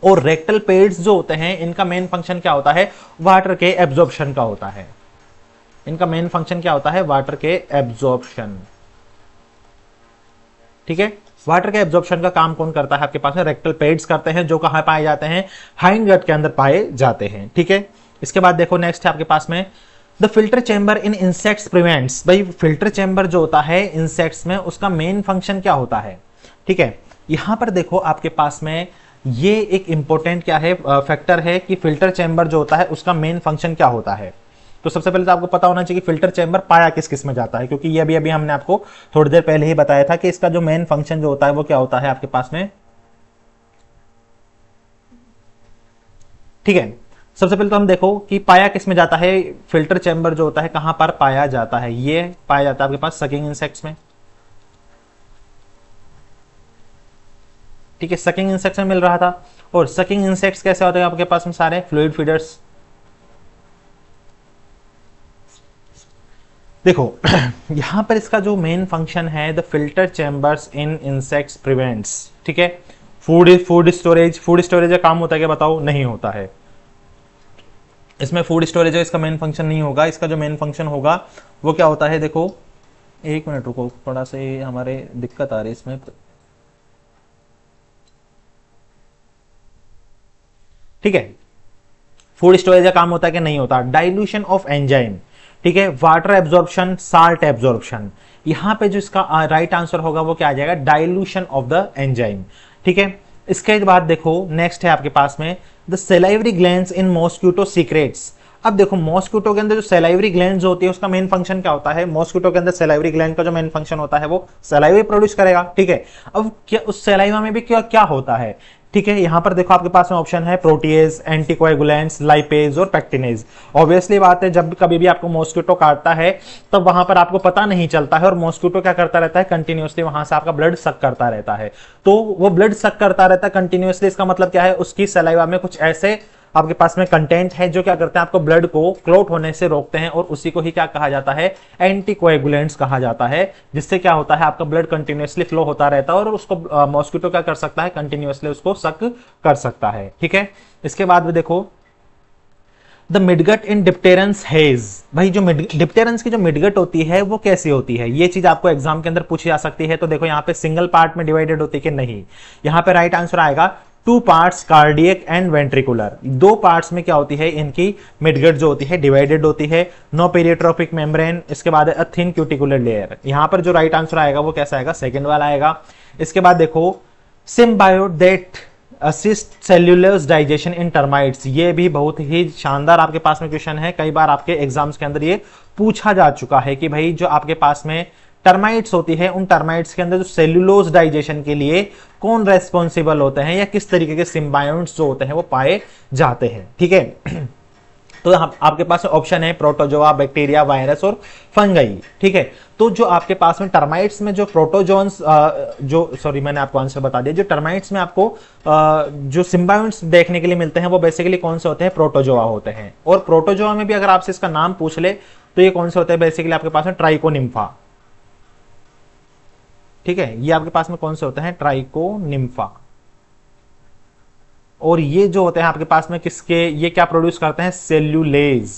S1: और रेक्टल पैड्स जो होते हैं इनका मेन फंक्शन क्या होता है, वाटर के एब्जॉर्प्शन का होता है। इनका मेन फंक्शन क्या होता है, वाटर के एब्जॉर्प्शन। ठीक है, वाटर के एब्जॉर्प्शन का काम कौन करता है आपके पास में, रेक्टल पेड्स करते हैं, जो कहां पाए जाते हैं, हाइंड गट के अंदर पाए जाते हैं। ठीक है, इसके बाद देखो नेक्स्ट है आपके पास में the filter chamber in insects prevents. भाई फिल्टर चैम्बर जो होता है इंसेक्ट्स में, उसका मेन फंक्शन क्या होता है। ठीक है, यहां पर देखो आपके पास में ये एक इंपॉर्टेंट क्या है, फैक्टर है कि फिल्टर चैम्बर जो होता है उसका मेन फंक्शन क्या होता है। तो सबसे पहले तो आपको पता होना चाहिए कि फिल्टर चैम्बर पाया किस किस में जाता है, क्योंकि ये अभी हमने आपको थोड़ी देर पहले ही बताया था कि इसका जो मेन फंक्शन जो होता है वो क्या होता है आपके पास में। ठीक है, सबसे पहले तो हम देखो कि पाया किस में जाता है, फिल्टर चैम्बर जो होता है कहां पर पाया जाता है, ये पाया जाता है आपके पास सकिंग इंसेक्ट्स में। ठीक है, सकिंग इंसेक्ट्स में मिल रहा था। और सकिंग इंसेक्ट्स कैसे होते हैं आपके पास में, सारे फ्लूइड फीडर्स। देखो यहां पर इसका जो मेन फंक्शन है, the filter chambers in insects prevents. ठीक है, फूड स्टोरेज का काम होता है क्या, बताओ, नहीं होता है। इसमें फूड स्टोरेज है, इसका मेन फंक्शन नहीं होगा। इसका जो मेन फंक्शन होगा वो क्या होता है, देखो एक मिनट रुको, थोड़ा से हमारे दिक्कत आ रही है इसमें। ठीक है, फूड स्टोरेज का काम होता है कि नहीं होता, डाइल्यूशन ऑफ एंजाइम। ठीक है, वाटर एब्जॉर्प्शन, साल्ट एब्जॉर्प्शन। यहां पे जो इसका राइट आंसर होगा वो क्या आ जाएगा, डाइल्यूशन ऑफ द एंजाइम। ठीक है, इसके बाद देखो नेक्स्ट है आपके पास में the salivary glands in mosquito secrets. अब देखो मॉस्क्यूटो के अंदर जो सेलाइवरी ग्लैंड्स होती है उसका मेन फंक्शन क्या होता है, मॉस्क्यूटो के अंदर सेलाइवरी ग्लैंड का जो मेन फंक्शन होता है वो सेलाइवा प्रोड्यूस करेगा। ठीक है, अब क्या उस सेलाइवा में भी क्या क्या होता है। ठीक है, यहां पर देखो आपके पास में ऑप्शन है प्रोटीएज, एंटीकोएगुलेंट्स, लाइपेज और पैक्टिनेज। ऑब्वियसली बात है, जब कभी भी आपको मॉस्क्यूटो काटता है तब वहां पर आपको पता नहीं चलता है, और मॉस्क्यूटो क्या करता रहता है, कंटिन्यूअसली वहां से आपका ब्लड सक करता रहता है। तो वो ब्लड सक करता रहता है कंटिन्यूअसली, इसका मतलब क्या है, उसकी सलाइवा में कुछ ऐसे आपके पास में कंटेंट है जो क्या करते हैं, आपको ब्लड को क्लॉट होने से रोकते हैं, और उसी को ही क्या कहा जाता है, एंटीकोएगुलेंट्स कहा जाता है। जिससे क्या होता है, आपका ब्लड कंटिन्यूअसली फ्लो होता रहता है और उसको मॉस्क्यूटो क्या कर सकता है, कंटिन्यूअसली उसको सक कर सकता है। ठीक है, इसके बाद में देखो the midgut in dipterans hedge. भाई जो डिप्टेरेंस की जो मिडगट होती है वो कैसी होती है, ये चीज आपको एग्जाम के अंदर पूछी जा सकती है। तो देखो यहाँ पे सिंगल पार्ट में डिवाइडेड होती है कि नहीं, यहाँ पे राइट आंसर आएगा two parts, cardiac and ventricular. दो पार्ट्स में क्या होती है, इनकी मिडगट जो होती है डिवाइडेड होती है। नो पेरियोट्रोपिक मेम्ब्रेन, इसके बाद है थिन क्यूटिकुलर लेयर। यहां पर जो राइट आंसर आएगा वो कैसा आएगा, सेकंड वाला आएगा। इसके बाद देखो symbiote that assist cellular digestion in termites. ये भी बहुत ही शानदार आपके पास में क्वेश्चन है, कई बार आपके एग्जाम्स के अंदर ये पूछा जा चुका है कि भाई जो आपके पास में टर्माइट्स होती है, उन टर्माइट्स के अंदर जो सेल्यूलोज डाइजेशन के लिए कौन रेस्पॉन्सिबल होते हैं, या किस तरीके के सिम्बायोट्स जो होते हैं वो पाए जाते हैं। ठीक है, तो आपके पास ऑप्शन है प्रोटोजोआ, बैक्टीरिया, वायरस और फंगाई। ठीक है, तो जो आपके पास में टर्माइट्स में जो प्रोटोजोन्स जो सॉरी मैंने आपको आंसर बता दिया, जो टर्माइट्स में आपको जो सिम्बायोट्स देखने के लिए मिलते हैं वो बेसिकली कौन से होते हैं, प्रोटोजोआ होते हैं। और प्रोटोजोआ में भी अगर आपसे इसका नाम पूछ ले तो ये कौन से होते हैं, बेसिकली आपके पास में ट्राइकोनिम्फा। ठीक है, ये आपके पास में कौन से होते हैं, ट्राइकोनिम्फा। और ये जो होते हैं आपके पास में किसके, ये क्या प्रोड्यूस करते हैं, सेल्यूलेज।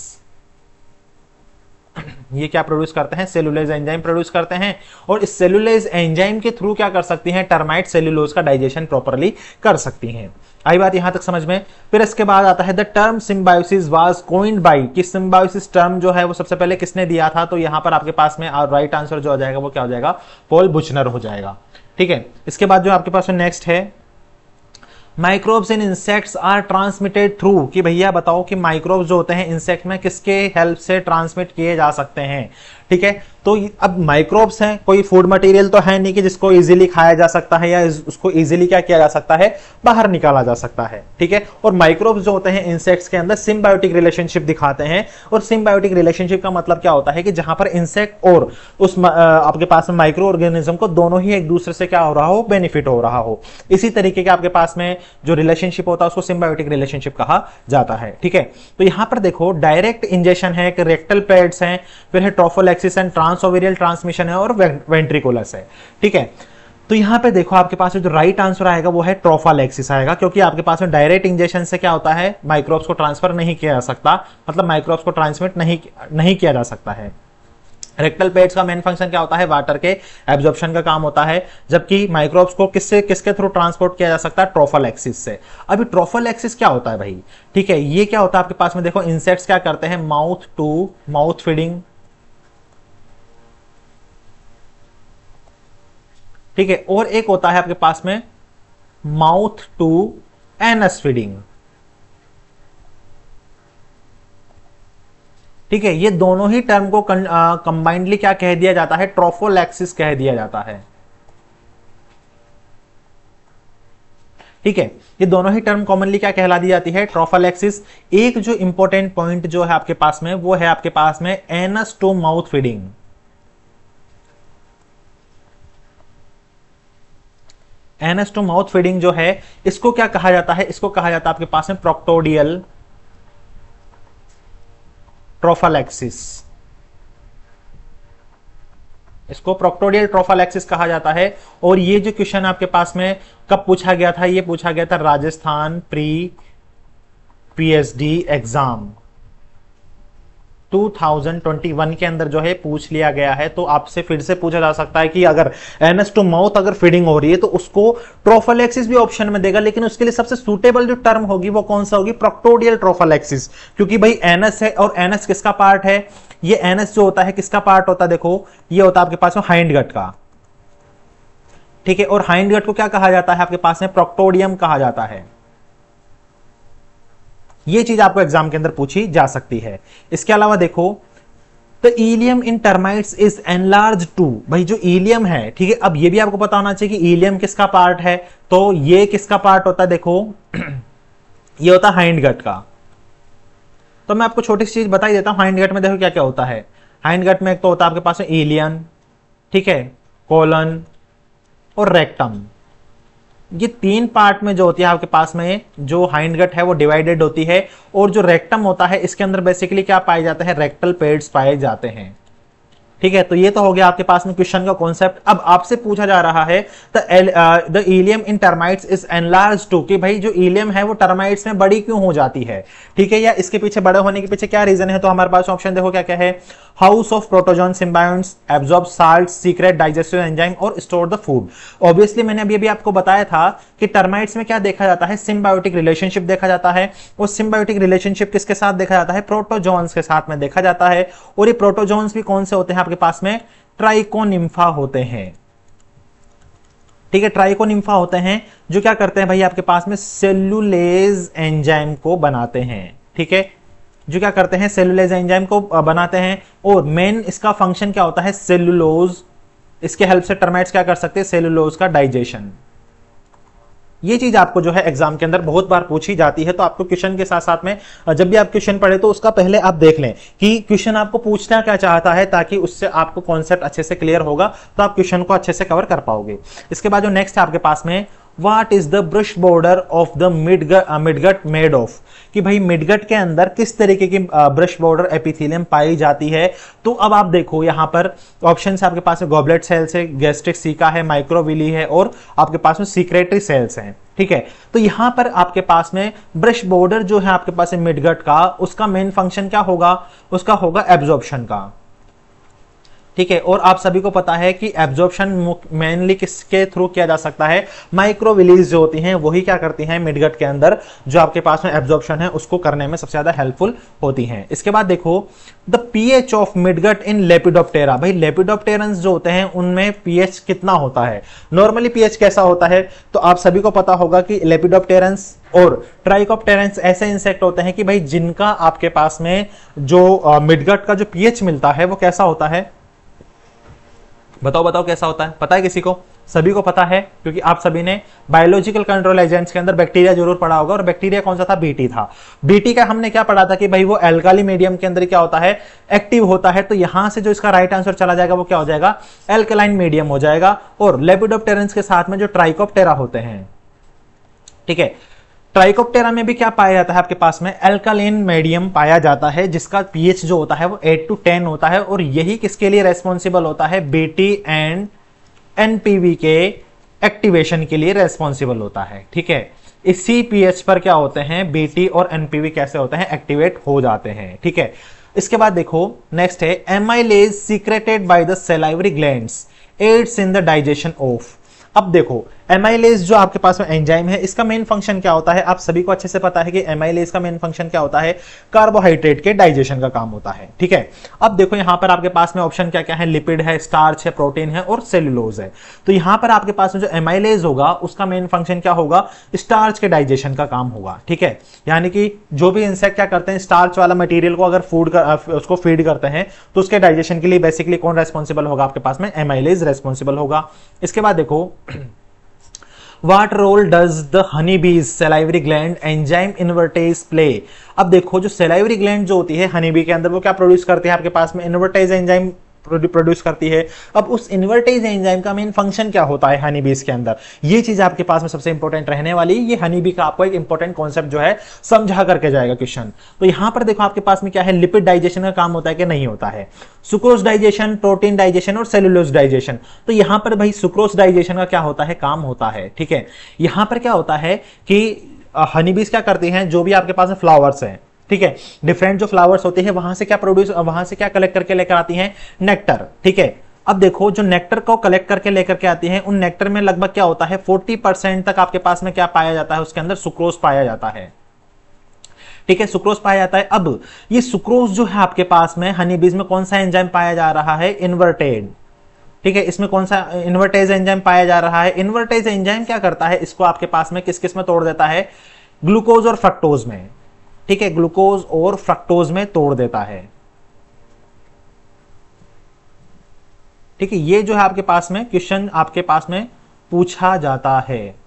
S1: ये क्या प्रोड्यूस करते हैं, सेल्यूलेज एंजाइम प्रोड्यूस करते हैं। और इस सेल्यूलेज एंजाइम के थ्रू क्या कर सकती हैं, टर्माइट सेल्यूलोज का डाइजेशन प्रॉपर्ली कर सकती हैं। आई बात यहां तक समझ में। फिर इसके बाद आता है the term symbiosis was coined bye, कि सिम्बायोसिस टर्म जो है वो सबसे पहले किसने दिया था, तो यहां पर आपके पास में राइट आंसर जो आ जाएगा वो क्या हो जाएगा, पॉल बुचनर हो जाएगा। ठीक है, इसके बाद जो आपके पास में नेक्स्ट है microbes in insects are transmitted through, कि भैया बताओ कि माइक्रोब्स जो होते हैं इंसेक्ट में किसके हेल्प से ट्रांसमिट किए जा सकते हैं। ठीक है, तो अब माइक्रोब्स हैं, कोई फूड मटेरियल तो है नहीं कि जिसको इजीली खाया जा सकता है या उसको इजीली क्या किया जा सकता है, बाहर निकाला जा सकता है। ठीक है, और माइक्रोब्स जो होते हैं इंसेक्ट्स के अंदर सिम्बायोटिक रिलेशनशिप दिखाते हैं। और सिम्बायोटिक रिलेशनशिप का मतलब क्या होता है कि जहां पर इंसेक्ट और उस आपके पास में माइक्रो ऑर्गेनिज्म को दोनों ही एक दूसरे से क्या हो रहा हो, बेनिफिट हो रहा हो। इसी तरीके के आपके पास में जो रिलेशनशिप होता है उसको सिम्बायोटिक रिलेशनशिप कहा जाता है। ठीक है, तो यहां पर देखो डायरेक्ट इंजेक्शन है, रेक्टल पैड्स हैं, फिर है ट्रोफोलैक्सिस एंड ट्रांसओवेरियल ट्रांसमिशन है, और वेंट्रिकुलस है। ठीक है, तो यहाँ पे देखो आपके पास जो राइट आंसर आएगा वो है ट्रोफालैक्सिस आएगा, क्योंकि आपके पास में डायरेक्ट इंजेक्शन से क्या होता है, माइक्रोब्स को ट्रांसफर नहीं किया जा सकता, मतलब माइक्रोब्स को ट्रांसमिट नहीं किया जा सकता है। रेक्टल पेड्स का मेन फंक्शन क्या होता है, वाटर के एब्जॉर्प्शन का काम होता है, जबकि माइक्रोब्स को किसके थ्रू ट्रांसपोर्ट किया जा सकता है, ट्रोफालैक्सिस से। अभी ट्रोफालैक्सिस क्या होता है भाई, ठीक है, ये क्या होता है आपके पास में, देखो इंसेक्ट्स क्या करते हैं, माउथ टू माउथ फीडिंग, ठीक है, और एक होता है आपके पास में माउथ टू एनस फीडिंग, ठीक है, ये दोनों ही टर्म को कंबाइंडली क्या कह दिया जाता है, ट्रोफोलैक्सिस कह दिया जाता है, ठीक है, ये दोनों ही टर्म कॉमनली क्या कहला दी जाती है, ट्रोफोलैक्सिस। एक जो इंपॉर्टेंट पॉइंट जो है आपके पास में वो है आपके पास में anus to mouth feeding. Anus to mouth feeding जो है इसको क्या कहा जाता है, इसको कहा जाता है आपके पास में प्रोक्टोडियल ट्रोफालैक्सिस, इसको प्रोक्टोडियल ट्रोफालैक्सिस कहा जाता है। और ये जो क्वेश्चन आपके पास में कब पूछा गया था, ये पूछा गया था राजस्थान प्री पीएचडी एग्जाम 2021 के अंदर जो है पूछ लिया गया है। तो आपसे फिर से पूछा जा सकता है कि अगर एनस टू माउथ अगर फीडिंग हो रही है तो उसको ट्रोफालैक्सिस भी ऑप्शन में देगा, लेकिन उसके लिए सबसे सूटेबल जो टर्म होगी वो कौन सा होगी, प्रोक्टोडियल ट्रोफालैक्सिस, क्योंकि भाई एनस है और एनस किसका पार्ट है, ये एनस जो होता है किसका पार्ट होता है, देखो ये होता है आपके पास में हाइंड गट का, ठीक है, और हाइंड गट को क्या कहा जाता है आपके पास में, प्रोक्टोडियम कहा जाता है। ये चीज आपको एग्जाम के अंदर पूछी जा सकती है। इसके अलावा देखो the ileum in termites is enlarge to, भाई जो इलियम है, ठीक है, अब ये भी आपको पता होना चाहिए कि इलियम किसका पार्ट है, तो ये किसका पार्ट होता है, देखो ये होता है हाइंड गट का। तो मैं आपको छोटी सी चीज बता ही देता हूं, हाइंड गट में देखो क्या क्या होता है। हाइंड गट में एक तो होता है आपके पास में इलियन, ठीक है, कोलन और रेक्टम, ये तीन पार्ट में जो होती है आपके पास में जो हाइंड गट है वो डिवाइडेड होती है, और जो रेक्टम होता है इसके अंदर बेसिकली क्या पाए जाते हैं, रेक्टल पेड्स पाए जाते हैं, ठीक है। तो ये तो हो गया आपके पास में क्वेश्चन का कॉन्सेप्ट। अब आपसे पूछा जा रहा है the ileum in termites is enlarge to, कि भाई जो इलियम है वो टर्माइट्स में बड़ी क्यों हो जाती है, ठीक है, या इसके पीछे बड़े होने के पीछे क्या रीजन है। तो हमारे पास ऑप्शन देखो क्या क्या है, house of protozoan symbionts, absorb salt, secrete digestive enzyme और स्टोर द फूड। ऑब्वियसली मैंने अभी आपको बताया था कि टर्माइट्स में क्या देखा जाता है, सिम्बायोटिक रिलेशनशिप देखा जाता है, और सिम्बायोटिक रिलेशनशिप किसके साथ देखा जाता है, प्रोटोजोन्स के साथ में देखा जाता है। और ये प्रोटोजोन्स भी कौन से होते हैं आपके पास में, ट्राइकोनिम्फा होते हैं, ठीक है, ट्राइकोनिम्फा होते हैं जो क्या करते हैं भाई आपके पास में सेलुलेज एंजाइम को बनाते हैं, ठीक है, जो क्या करते हैं सेलुलेज एंजाइम को बनाते हैं। और मेन इसका फंक्शन क्या होता है, सेलुलोज, इसके हेल्प से टर्माइट्स क्या कर सकते हैं, सेलुलोज का डाइजेशन। ये चीज आपको जो है एग्जाम के अंदर बहुत बार पूछी जाती है, तो आपको क्वेश्चन के साथ साथ में जब भी आप क्वेश्चन पढ़े तो उसका पहले आप देख लें कि क्वेश्चन आपको पूछना क्या चाहता है, ताकि उससे आपको कॉन्सेप्ट अच्छे से क्लियर होगा, तो आप क्वेश्चन को अच्छे से कवर कर पाओगे। इसके बाद जो नेक्स्ट है आपके पास में, what is the brush border of the midgut made of, कि भाई मिडगट के अंदर किस तरीके की ब्रश बॉर्डर एपिथेलियम पाई जाती है। तो अब आप देखो यहां पर ऑप्शन है आपके पास में गॉबलेट सेल्स है, गैस्ट्रिक सीका है, माइक्रोविली है, और आपके पास में सीक्रेटरी सेल्स हैं, ठीक है। तो यहां पर आपके पास में ब्रश बॉर्डर जो है आपके पास मिडगट का, उसका मेन फंक्शन क्या होगा, उसका होगा एब्जॉर्प्शन का, ठीक है। और आप सभी को पता है कि एब्जॉर्प्शन मेनली किसके थ्रू किया जा सकता है, माइक्रोविलीज जो होती हैं वही क्या करती हैं मिडगट के अंदर, जो आपके पास में एब्जॉर्प्शन है उसको करने में सबसे ज्यादा हेल्पफुल होती हैं। इसके बाद देखो the pH of midgut in lepidoptera, भाई लेपिडोप्टेरंस जो होते हैं उनमें पीएच कितना होता है, नॉर्मली पीएच कैसा होता है। तो आप सभी को पता होगा कि लेपिडोप्टेरंस और ट्राइकोप्टेरंस ऐसे इंसेक्ट होते हैं कि भाई जिनका आपके पास में जो मिडगट का जो पीएच मिलता है वो कैसा होता है, बताओ बताओ कैसा होता है, पता है किसी को, सभी को पता है, क्योंकि आप सभी ने बायोलॉजिकल कंट्रोल एजेंट्स के अंदर बैक्टीरिया जरूर पढ़ा होगा, और बैक्टीरिया कौन सा था, बीटी था। बीटी का हमने क्या पढ़ा था कि भाई वो एल्काली मीडियम के अंदर क्या होता है, एक्टिव होता है। तो यहां से जो इसका राइट आंसर चला जाएगा वो क्या हो जाएगा, एल्कलाइन मीडियम हो जाएगा। और लेपिडोप्टेरंस के साथ में जो ट्राइकोप्टेरा होते हैं, ठीक है, ट्राइकोप्टेरा में भी क्या पाया जाता है आपके पास में, एल्कालाइन मीडियम पाया जाता है, जिसका पीएच जो होता है वो 8 to 10 होता है। और यही किसके लिए रेस्पॉन्सिबल होता है, बीटी एंड एनपीवी के एक्टिवेशन के लिए रेस्पॉन्सिबल होता है। ठीक है, इसी पीएच पर क्या होते हैं, बीटी और एनपीवी कैसे होते हैं, एक्टिवेट हो जाते हैं। ठीक है, इसके बाद देखो नेक्स्ट है amylase secreted by the salivary glands aids in the digestion of. अब देखो एमाइलेज जो आपके पास में एंजाइम है, इसका मेन फंक्शन क्या होता है, आप सभी को अच्छे से पता है कि एमाइलेज का मेन फंक्शन क्या होता है, कार्बोहाइड्रेट के डाइजेशन का काम होता है। ठीक है, अब देखो यहां पर आपके पास में ऑप्शन क्या क्या है, लिपिड है, स्टार्च है, प्रोटीन है और सेलुलोज है। तो यहां पर आपके पास में जो एमाइलेज होगा उसका मेन फंक्शन क्या होगा, स्टार्च के डाइजेशन का काम होगा। ठीक है, यानी कि जो भी इंसेक्ट क्या करते हैं, स्टार्च वाला मटेरियल को अगर उसको फीड करते हैं तो उसके डाइजेशन के लिए बेसिकली कौन रेस्पॉन्सिबल होगा, आपके पास में एमाइलेज रेस्पॉन्सिबल होगा। इसके बाद देखो What role does the honeybee's salivary gland enzyme invertase play? अब देखो जो salivary gland जो होती है हनीबी के अंदर, वो क्या प्रोड्यूस करती है, आपके पास में इन्वर्टेज एंजाइम प्रोड्यूस करती है। अब उस इन्वर्टेज एंजाइम का मेन फंक्शन क्या होता है हनीबीज के अंदर, ये चीज आपके पास में सबसे इंपॉर्टेंट रहने वाली। ये हनीबी का आपको एक इंपॉर्टेंट कॉन्सेप्ट जो है समझा करके जाएगा क्वेश्चन। तो यहां पर देखो आपके पास में क्या है, लिपिड डाइजेशन का काम होता है कि नहीं होता है, सुक्रोज डाइजेशन, प्रोटीन डाइजेशन और सेलुलोज डाइजेशन। तो यहां पर भाई सुक्रोज डाइजेशन का क्या होता है, काम होता है। ठीक है, यहां पर क्या होता है कि हनीबीज क्या करती हैं, जो भी आपके पास में फ्लावर्स हैं, ठीक है, डिफरेंट जो फ्लावर्स होते हैं वहां से क्या कलेक्ट करके लेकर आती हैं, नेक्टर। ठीक है, अब देखो जो नेक्टर को कलेक्ट करके लेकर के आती हैं, उन नेक्टर में लगभग क्या होता है 40% तक आपके पास में क्या पाया जाता है, उसके अंदर सुक्रोज पाया जाता है। ठीक है, सुक्रोज पाया जाता है। अब ये सुक्रोज जो है आपके पास में हनीबीज में कौन सा एंजाइम पाया जा रहा है, इन्वर्टेड। ठीक है, इसमें कौन सा इन्वर्टेज एंजाइम पाया जा रहा है, इन्वर्टेज एंजाइम क्या करता है, इसको आपके पास में किस किस में तोड़ देता है, ग्लूकोज और फ्रक्टोज में। ठीक है, ग्लूकोज और फ्रक्टोज में तोड़ देता है। ठीक है, ये जो है आपके पास में क्वेश्चन आपके पास में पूछा जाता है,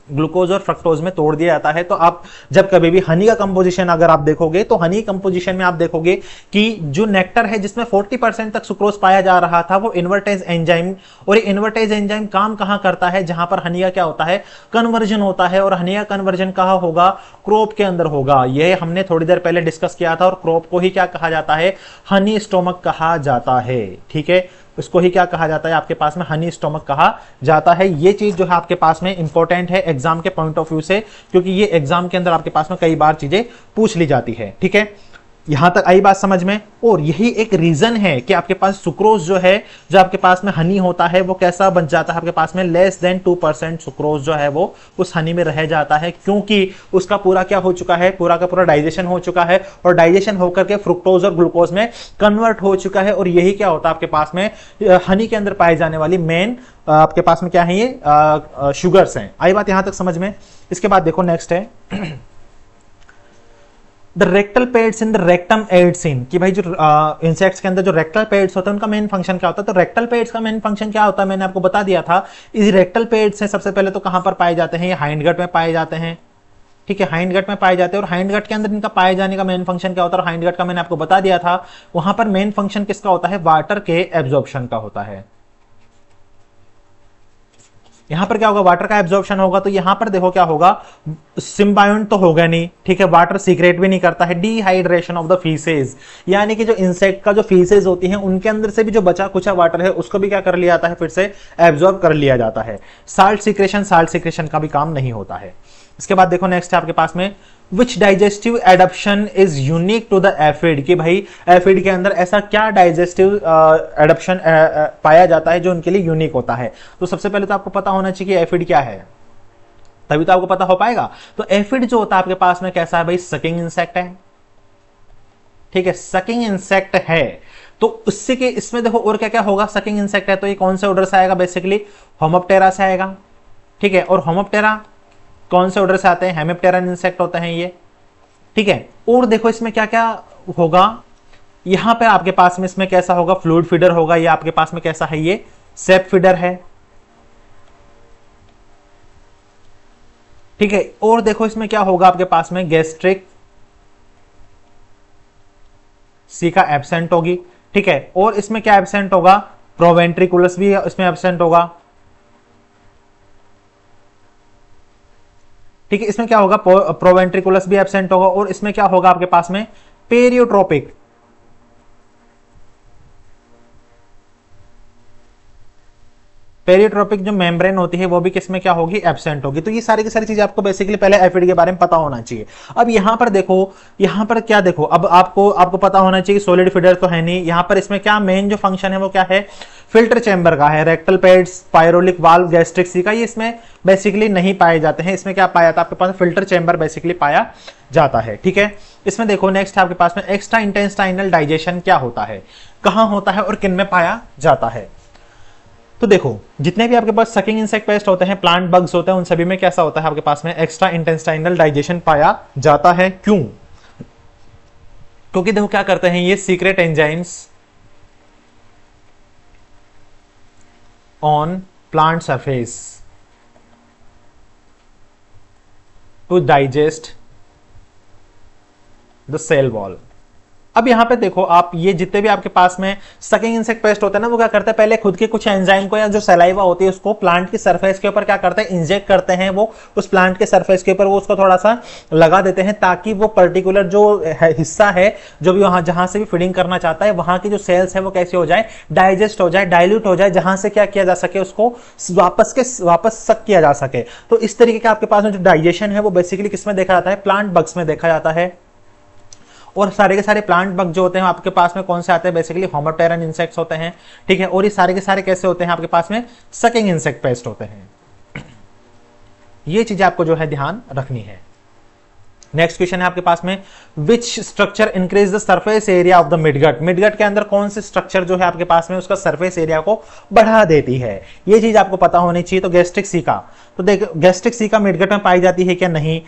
S1: ग्लूकोज और फ्रक्टोज में तोड़ दिया जाता है। तो आप जब कभी भी हनी का कंपोजिशन अगर आप देखोगे तो हनी कंपोजिशन में आप देखोगे कि जो नेक्टर है जिसमें 40% तक सुक्रोज पाया जा रहा था, वो इन्वर्टेज एंजाइम, और ये इन्वर्टेज एंजाइम काम कहां करता है, जहां पर हनी का क्या होता है, कन्वर्जन होता है। और हनी का कन्वर्जन कहां होगा, क्रोप के अंदर होगा। यह हमने थोड़ी देर पहले डिस्कस किया था। और क्रोप को ही क्या कहा जाता है, हनी स्टोमक कहा जाता है। ठीक है, इसको ही क्या कहा जाता है, आपके पास में हनी स्टोमक कहा जाता है। ये चीज जो है आपके पास में इंपॉर्टेंट है एग्जाम के पॉइंट ऑफ व्यू से, क्योंकि ये एग्जाम के अंदर आपके पास में कई बार चीजें पूछ ली जाती है। ठीक है, यहां तक आई बात समझ में। और यही एक रीजन है कि आपके पास सुक्रोज जो है, जो आपके पास में हनी होता है, वो कैसा बन जाता है, आपके पास में लेस देन 2% सुक्रोज जो है वो उस हनी में रह जाता है, क्योंकि उसका पूरा क्या हो चुका है, पूरा का पूरा डाइजेशन हो चुका है। और डाइजेशन होकर के फ्रुक्टोज और ग्लूकोज में कन्वर्ट हो चुका है। और यही क्या होता है आपके पास में हनी के अंदर पाई जाने वाली मेन आपके पास में क्या है, ये शुगर्स हैं। आई बात यहां तक समझ में। इसके बाद देखो नेक्स्ट है the rectal pads in the rectum aids in, कि भाई जो इंसेक्ट्स के अंदर जो रेक्टल पेड्स होते हैं उनका मेन फंक्शन क्या होता है। तो रेक्टल पेड्स का मेन फंक्शन क्या होता है, मैंने आपको बता दिया था। इस रेक्टल पेड्स से सबसे पहले तो कहां पर पाए जाते हैं, ये हाइंड गट में पाए जाते हैं। ठीक है, हाइंड गट में पाए जाते हैं। और हाइंड गट के अंदर इनका पाए जाने का मेन फंक्शन क्या होता है, हाइंड गट का मैंने आपको बता दिया था। वहां पर मेन फंक्शन किसका होता है, वाटर के एब्जॉर्प्शन का होता है। यहां पर क्या होगा, वाटर का एब्जॉर्प्शन होगा। तो यहां पर देखो क्या होगा, सिम्बायोंट तो होगा नहीं। ठीक है, वाटर सीक्रेट भी नहीं करता है। डिहाइड्रेशन ऑफ द फीसेज, यानी कि जो इंसेक्ट का जो फीसेज होती हैं उनके अंदर से भी जो बचा कुचा वाटर है उसको भी क्या कर लिया जाता है, फिर से एब्जॉर्ब कर लिया जाता है। साल्ट सीक्रेशन का भी काम नहीं होता है। इसके बाद देखो नेक्स्ट है आपके पास में which digestive adaption is unique to the aphid, कि भाई एफिड के अंदर ऐसा क्या डाइजेस्टिव एडप्शन पाया जाता है जो उनके लिए यूनिक होता है। तो सबसे पहले तो आपको पता होना चाहिए कि एफिड क्या है, तभी तो आपको पता हो पाएगा। तो एफिड जो होता है आपके पास में कैसा है भाई, सकिंग इंसेक्ट है। ठीक है, सकिंग इंसेक्ट है। तो उससे के इसमें देखो और क्या क्या होगा, सकिंग इंसेक्ट है तो ये कौन से ऑर्डर से आएगा, बेसिकली होमोप्टेरा से आएगा। ठीक है, और होमोप्टेरा कौन से ऑर्डर से आते हैं, हेमिप्टेरन इंसेक्ट होते हैं ये। ठीक है, और देखो इसमें क्या क्या होगा, यहां पे आपके पास में इसमें कैसा होगा, फ्लूइड फीडर होगा। ये आपके पास में कैसा है, ये सेप फीडर है। ठीक है, और देखो इसमें क्या होगा आपके पास में, गैस्ट्रिक सी का एब्सेंट होगी। ठीक है, और इसमें क्या एब्सेंट होगा, प्रोवेंट्रिकुलस भी इसमें एब्सेंट होगा। ठीक है, इसमें क्या होगा, प्रोवेंट्रिकुलस भी एब्सेंट होगा। और इसमें क्या होगा आपके पास में, पेरियोट्रोपिक। पेरियोट्रोपिक जो मेम्ब्रेन होती है वो भी किसमें क्या होगी, एब्सेंट होगी। तो ये सारी की सारी चीजें आपको बेसिकली पहले एफिड के बारे में पता होना चाहिए। अब यहाँ पर देखो, यहाँ पर क्या देखो, अब आपको पता होना चाहिए सॉलिड फीडर तो है नहीं। यहाँ पर इसमें क्या मेन जो फंक्शन है वो क्या है, फिल्टर चैम्बर का है। Rectal pads, pyloric valve, gastric caeca ये इसमें बेसिकली नहीं पाए जाते हैं। इसमें क्या पाया जाता है, आपके पास फिल्टर चैम्बर बेसिकली पाया जाता है। ठीक है, इसमें देखो नेक्स्ट आपके पास में एक्स्ट्रा इंटेस्टाइनल डाइजेशन क्या होता है, कहां होता है और किन में पाया जाता है। तो देखो जितने भी आपके पास सकिंग इंसेक्ट पेस्ट होते हैं, प्लांट बग्स होते हैं, उन सभी में कैसा होता है आपके पास में एक्स्ट्रा इंटेस्टाइनल डाइजेशन पाया जाता है। क्यों? क्योंकि देखो क्या करते हैं ये secrete enzymes on plant surface to digest the cell wall. अब यहां पे देखो आप, ये जितने भी आपके पास में सकिंग इंसेक्ट पेस्ट होते हैं ना, वो क्या करते हैं पहले खुद के कुछ एंजाइम को या जो सलाइवा होती है उसको प्लांट की सरफेस के ऊपर क्या करते हैं, इंजेक्ट करते हैं। वो उस प्लांट के सरफेस के ऊपर वो उसको थोड़ा सा लगा देते हैं ताकि वो पर्टिकुलर जो हिस्सा है, जो भी वहां जहां से भी फीडिंग करना चाहता है, वहां की जो सेल्स है वो कैसे हो जाए, डाइजेस्ट हो जाए, डाइल्यूट हो जाए, जहां से क्या किया जा सके उसको वापस सक किया जा सके। तो इस तरीके का आपके पास में जो डाइजेशन है वो बेसिकली किसमें देखा जाता है, प्लांट बग्स में देखा जाता है। और सारे के सारे प्लांट बग जो होते हैं आपके पास में कौन से आते हैं, बेसिकली होमोप्टेरन इंसेक्ट्स होते हैं। ठीक है, और ये सारे के सारे कैसे होते हैं आपके पास में, सकिंग इंसेक्ट पेस्ट होते हैं। ये चीजें आपको जो है ध्यान रखनी है। नेक्स्ट क्वेश्चन है आपके पास में, which structure increase the surface area of the midgut. Midgut के अंदर कौन सी स्ट्रक्चर जो है आपके पास में उसका सरफेस एरिया को बढ़ा देती है, ये चीज आपको पता होनी चाहिए। तो गैस्ट्रिक सीका, तो देखो गैस्ट्रिक सीका मिडगट में पाई जाती है क्या, नहीं।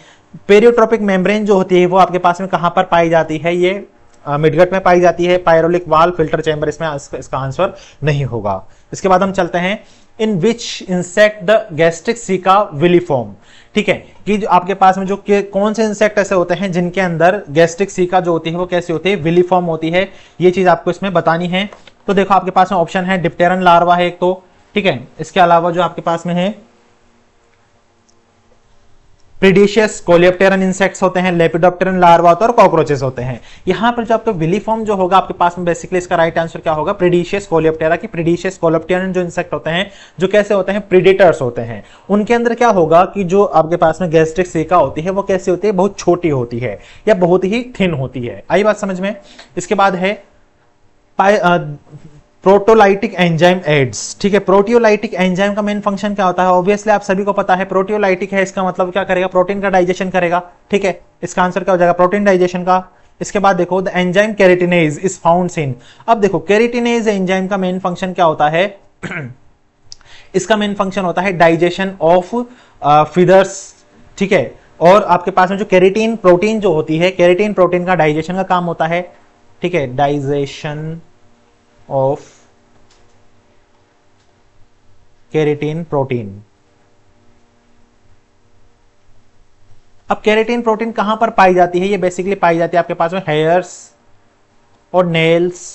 S1: पेरियोट्रोपिक मेम्ब्रेन जो होती है वो आपके पास में कहां पर पाई जाती है, ये मिडगट में पाई जाती है। पायरोलिक वाल, फिल्टर चैम्बर, इसमें इसका आंसर नहीं होगा। इसके बाद हम चलते हैं, in which insect the gastric caeca villiform. ठीक है, कि जो आपके पास में जो कौन से इंसेक्ट ऐसे होते हैं जिनके अंदर गैस्ट्रिक सीका जो होती है वो कैसी होती है, विलीफॉर्म होती है। ये चीज आपको इसमें बतानी है। तो देखो आपके पास में ऑप्शन है, डिप्टेरन लार्वा है एक तो, ठीक है, इसके अलावा जो आपके पास में है प्रीडिशियस कोलियोप्टेरन इंसेक्ट्स होते हैं, लेपिडोप्टेरन लार्वा होता है और कॉकरोचेस होते हैं। यहां पर जो आपका विलीफॉर्म जो होगा आपके पास में बेसिकली इसका राइट आंसर क्या होगा, प्रीडिशियस कोलियोप्टेरा की। प्रीडिशियस कोलियोप्टेरन जो इंसेक्ट होते हैं जो कैसे होते हैं, प्रीडेटर्स होते हैं। उनके अंदर क्या होगा कि जो आपके पास में गैस्ट्रिक सीका होती है वो कैसी होती है, बहुत छोटी होती है या बहुत ही थिन होती है। आई बात समझ में। इसके बाद है प्रोटोलाइटिक एंजाइम एड्स। ठीक है, प्रोटियोलाइटिक एंजाइम का मेन फंक्शन क्या होता है, ऑब्वियसली आप सभी को पता है, प्रोटियोलाइटिक है, इसका मतलब क्या करेगा, प्रोटीन का डाइजेशन करेगा। ठीक है, इसका आंसर क्या हो जाएगा, प्रोटीन डाइजेशन का। इसके बाद देखो, the enzyme keratinase is found in. अब देखो कैरेटिनेज एंजाइम का मेन फंक्शन क्या होता है इसका मेन फंक्शन होता है डाइजेशन ऑफ फीडर्स। ठीक है, और आपके पास में जो कैरेटीन प्रोटीन जो होती है, कैरेटीन प्रोटीन का डाइजेशन का काम होता है। ठीक है, डाइजेशन ऑफ केरेटिन प्रोटीन। अब केरेटिन प्रोटीन कहां पर पाई जाती है, ये बेसिकली पाई जाती है आपके पास में हेयर्स और नेल्स।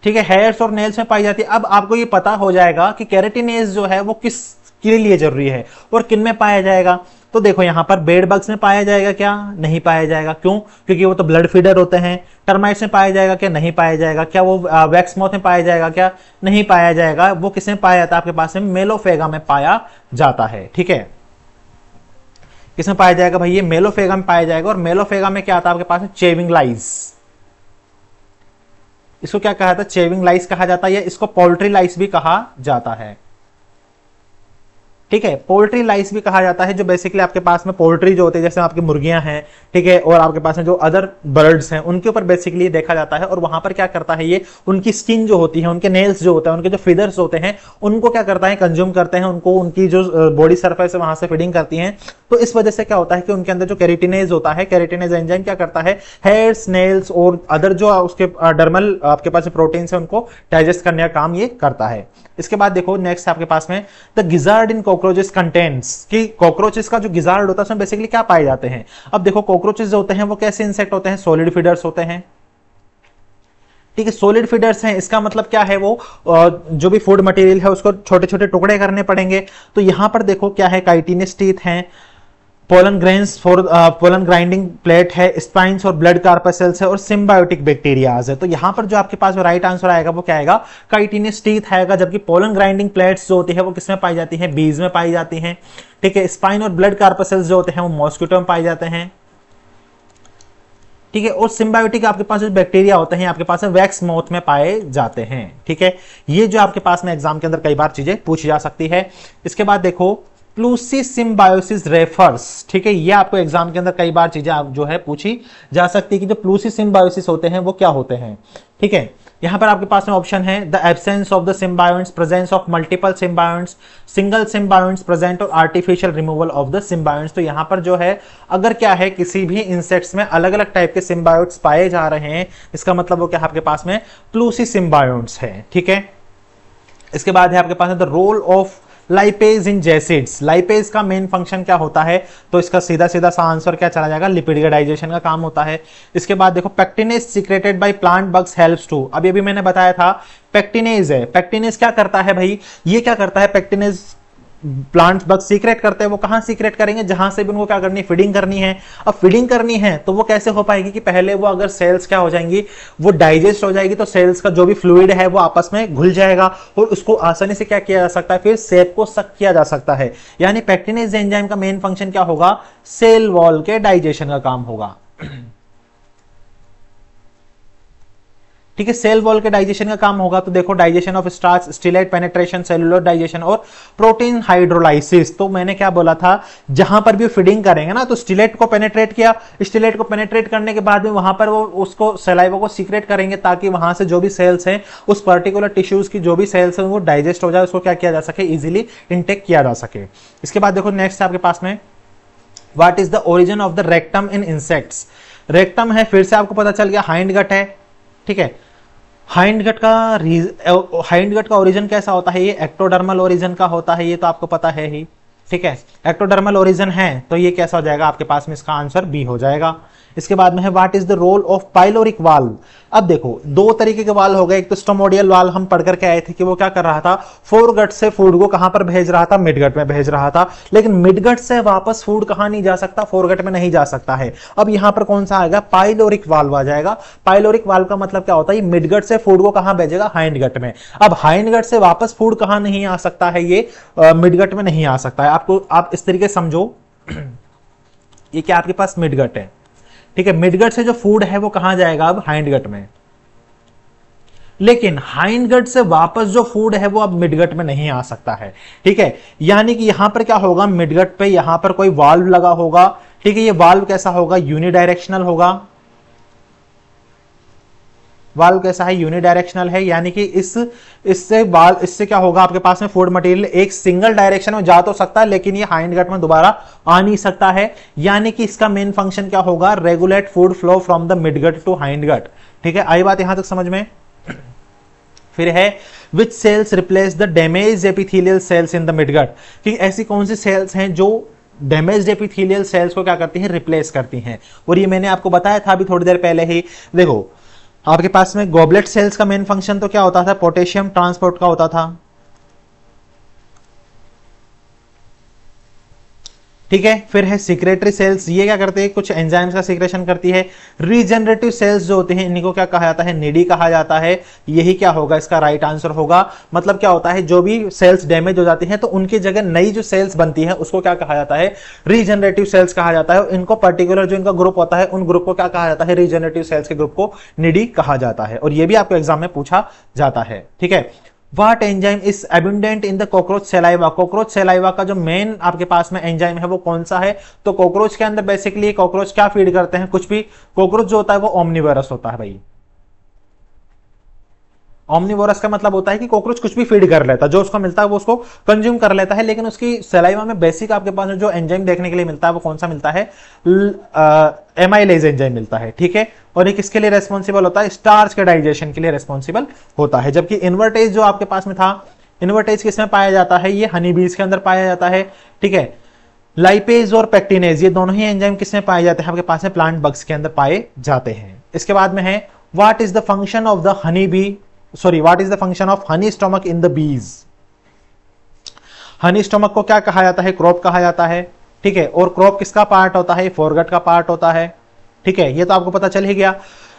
S1: ठीक है, हेयर्स और नेल्स में पाई जाती है। अब आपको ये पता हो जाएगा कि केरेटिनेज जो है वो किस के लिए जरूरी है और किन में पाया जाएगा। तो देखो यहां पर बेड बग्स में पाया जाएगा क्या, नहीं पाया जाएगा। क्यों? क्योंकि वो तो ब्लड फीडर होते हैं। टर्माइट्स में पाया जाएगा क्या, नहीं पाया जाएगा। क्या वो वैक्स मॉथ में पाया जाएगा क्या, नहीं पाया जाएगा। वो किस में पाया जाता है, आपके पास में मेलोफेगा में पाया जाता है। ठीक है, किसमें पाया जाएगा भाई, ये मेलोफेगा में पाया जाएगा। और मेलोफेगा में क्या आता है आपके पास में, चेविंग लाइस। इसको क्या कहा जाता है, चेविंग लाइस कहा जाता है, या इसको पोल्ट्री लाइस भी कहा जाता है। ठीक है, पोल्ट्री लाइस भी कहा जाता है, जो बेसिकली आपके पास में पोल्ट्री जो होती है, जैसे आपकी मुर्गियां हैं, ठीक है, और आपके पास में जो अदर बर्ड्स हैं, उनके ऊपर बेसिकली देखा जाता है। और वहां पर क्या करता है, ये उनकी स्किन जो होती है, उनके नेल्स जो होते हैं, उनके जो फीदर्स होते हैं, उनको क्या करता है, कंज्यूम करते हैं, उनको उनकी जो बॉडी सर्फेस है वहां से फीडिंग करती हैं। तो इस वजह से क्या होता है कि उनके अंदर जो कैरेटिनेज होता है, कैरेटिनेज एंजाइम क्या करता है, हेयर्स, नेल्स और अदर जो उसके डर्मल आपके पास प्रोटीन है उनको डाइजेस्ट करने का काम ये करता है। इसके बाद देखो नेक्स्ट आपके पास में, the gizzard in cockroaches contents, कि कॉकरोचेस का जो गिजार्ड होता है उसमें बेसिकली क्या पाए जाते हैं। अब देखो कॉकरोचेस जो होते हैं वो कैसे इंसेक्ट होते हैं, सॉलिड फीडर्स होते हैं। ठीक है, सॉलिड फीडर्स हैं, इसका मतलब क्या है, वो जो भी फूड मटेरियल है उसको छोटे छोटे टुकड़े करने पड़ेंगे। तो यहां पर देखो क्या है, काइटिनस टीथ हैं, pollen grains for pollen grinding plate है, स्पाइन्स और ब्लड कार्पेसल्स है और सिम्बायोटिक बैक्टीरियाज है। तो यहां पर जो आपके पास राइट आंसर आएगा वो क्या आएगा, काइटिनस टीथ आएगा। जबकि पोलन ग्राइंडिंग प्लेट्स जो होती है वो किसमें पाई जाती है, बीज में पाई जाती हैं। ठीक है, स्पाइन और ब्लड कार्पेसल्स जो होते हैं वो मॉस्किटो में पाए जाते हैं। ठीक है, और सिम्बायोटिक आपके पास जो बैक्टीरिया होते हैं आपके पास वैक्स माउथ में पाए जाते हैं। ठीक है, ये जो आपके पास में एग्जाम के अंदर कई बार चीजें पूछी जा सकती है। इसके बाद देखो प्लूसी सिम्बायोसिस रेफर्स। ठीक है, ये आपको एग्जाम के अंदर कई बार चीजें आप जो है पूछी जा सकती है कि जो प्लूसी सिम्बायोसिस होते हैं वो क्या होते हैं। ठीक है, यहां पर आपके पास में ऑप्शन है the absence of the symbionts, presence of multiple symbionts, single symbionts present और artificial removal of the symbionts. तो यहां पर जो है अगर क्या है किसी भी इंसेक्ट्स में अलग अलग टाइप के सिम्बायोट्स पाए जा रहे हैं, इसका मतलब वो क्या है आपके पास में प्लूसी सिम्बायोन्ट्स है। ठीक है, इसके बाद है आपके पास the role of lipase in jassids. Lipase का मेन फंक्शन क्या होता है, तो इसका सीधा सीधा सा आंसर क्या चला जाएगा, लिपिड डाइजेशन का काम होता है। इसके बाद देखो pectinase secreted by plant bugs helps to. अभी मैंने बताया था पेक्टिनेज है, पेक्टिनेज क्या करता है भाई, ये क्या करता है पेक्टिनेज, प्लांट बग सीक्रेट करते हैं। वो कहां सीक्रेट करेंगे, जहां से भी उनको क्या करनी है, फीडिंग करनी है। अब फीडिंग करनी है तो वो कैसे हो पाएगी कि पहले वो अगर सेल्स क्या हो जाएंगी, वो डाइजेस्ट हो जाएगी तो सेल्स का जो भी फ्लूइड है वो आपस में घुल जाएगा और उसको आसानी से क्या किया जा सकता है, फिर सेप को सक किया जा सकता है। यानी पेक्टिनेज एंजाइम का मेन फंक्शन क्या होगा, सेल वॉल के डाइजेशन का काम होगा। ठीक है, सेल वॉल के डाइजेशन का काम होगा। तो देखो digestion of starch, stellate penetration, cellular digestion और प्रोटीन हाइड्रोलाइसिस। तो मैंने क्या बोला था, जहां पर भी फीडिंग करेंगे ना तो स्टिलेट को पेनिट्रेट किया, स्टिलेट को पेनिट्रेट करने के बाद में वहां पर वो उसको सलाइवा को सीक्रेट करेंगे ताकि वहां से जो भी सेल्स हैं उस पर्टिकुलर टिश्यूज की जो भी सेल्स हैं वो डाइजेस्ट हो जाए, उसको क्या किया जा सके, इजिली इंटेक किया जा सके। इसके बाद देखो नेक्स्ट आपके पास में what is the origin of the rectum in insects. Rectum है, फिर से आपको पता चल गया हाइंड गट है। ठीक है, हाइंड गट का ओरिजिन कैसा होता है, ये एक्टोडर्मल ओरिजिन का होता है, ये तो आपको पता है ही। ठीक है, एक्टोडर्मल ओरिजिन है तो ये कैसा हो जाएगा आपके पास में, इसका आंसर बी हो जाएगा। इसके बाद में है what is the role of pyloric valve. अब देखो दो तरीके के वाल्व हो गए, एक तो स्टोमोडियल वाल्व हम पढ़ करके आए थे कि वो क्या कर रहा था, फोरगट से फूड को कहां पर भेज रहा था, मिडगट में भेज रहा था। लेकिन मिडगट से वापस फूड कहां नहीं जा सकता, फोरगट में नहीं जा सकता है। अब यहां पर कौन सा आएगा, पाइलोरिक वाल्व आ जाएगा। पाइलोरिक वाल्व का मतलब क्या होता है, मिडगट से फूड को कहां भेजेगा, हाइंडगट में। अब हाइंडगट से वापस फूड कहां नहीं आ सकता है, ये मिडगट में नहीं आ सकता है। आपको आप इस तरीके समझो, ये क्या आपके पास मिडगट है। ठीक है, मिडगट से जो फूड है वो कहां जाएगा, अब हाइंडगट में। लेकिन हाइंडगट से वापस जो फूड है वो अब मिडगट में नहीं आ सकता है। ठीक है, यानी कि यहां पर क्या होगा, मिडगट पे यहां पर कोई वाल्व लगा होगा। ठीक है, ये वाल्व कैसा होगा, यूनिडायरेक्शनल होगा। वाल्व कैसा है, यूनिडायरेक्शनल है, यानी कि इससे क्या होगा आपके पास में फूड मटेरियल एक सिंगल डायरेक्शन में जा तो सकता है लेकिन ये हाइंडगट में दोबारा आ नहीं सकता है। यानी कि इसका मेन फंक्शन क्या होगा, regulate food flow from the midgut to hindgut. ठीक है, आई बात यहां तक समझ में। फिर है which cells replace the damage epithelial cells in the midgut, कि ऐसी कौन सी सेल्स हैं जो डैमेज्ड एपिथेलियल सेल्स को क्या करती हैं, रिप्लेस करती हैं। और ये मैंने आपको बताया था अभी थोड़ी देर पहले ही। देखो आपके पास में गॉबलेट सेल्स का मेन फंक्शन तो क्या होता था, पोटेशियम ट्रांसपोर्ट का होता था। ठीक है, फिर है सिक्रेटरी सेल्स, ये क्या करते हैं, कुछ एंजाइम्स का सीक्रेशन करती है। रीजनरेटिव सेल्स जो होती हैं इन्हीं को क्या कहा जाता है, निडी कहा जाता है। यही क्या होगा, इसका राइट आंसर होगा। मतलब क्या होता है, जो भी सेल्स डैमेज हो जाती हैं तो उनकी जगह नई जो सेल्स बनती है उसको क्या कहा जाता है, रीजनरेटिव सेल्स कहा जाता है। इनको पर्टिकुलर जो इनका ग्रुप होता है उन ग्रुप को क्या कहा जाता है, रीजनरेटिव सेल्स के ग्रुप को निडी कहा जाता है। और ये भी आपको एग्जाम में पूछा जाता है। ठीक है, What enzyme is abundant in the cockroach saliva। Cockroach saliva का जो मेन आपके पास में एंजाइम है वो कौन सा है, तो कॉकरोच के अंदर बेसिकली कॉकरोच क्या फीड करते हैं, कुछ भी। कॉकरोच जो होता है वो ओमनिवोरस होता है भाई। ओमनिवोरस का मतलब होता है कि कॉकरोच कुछ भी फीड कर लेता है, जो उसको मिलता है वो उसको कंज्यूम कर लेता है। लेकिन उसकी सलाइवा में बेसिक आपके पास जो एंजाइम देखने के लिए मिलता है वो कौन सा मिलता है, एमाइलेज एंजाइम मिलता है। ठीक है, और ये किसके लिए रेस्पॉन्सिबल होता है, स्टार्च के डाइजेशन के लिए रेस्पॉन्सिबल होता है। जबकि इन्वर्टेज जो आपके पास में था, इन्वर्टेज किसमें पाया जाता है, ये हनी बीज के अंदर पाया जाता है। ठीक है, लाइपेज और पेक्टिनेज ये दोनों ही एंजाइम किसमें पाए जाते हैं, आपके पास में प्लांट बग्स के अंदर पाए जाते हैं। इसके बाद में है what is the function of the honey bee, sorry what is the function of honey stomach in the bees. Honey stomach को क्या कहा जाता है, क्रॉप कहा जाता है।
S2: ठीक है, और क्रॉप किसका पार्ट होता है, फोरगट का पार्ट होता है, ठीक है, ये तो आपको पता चल ही गया।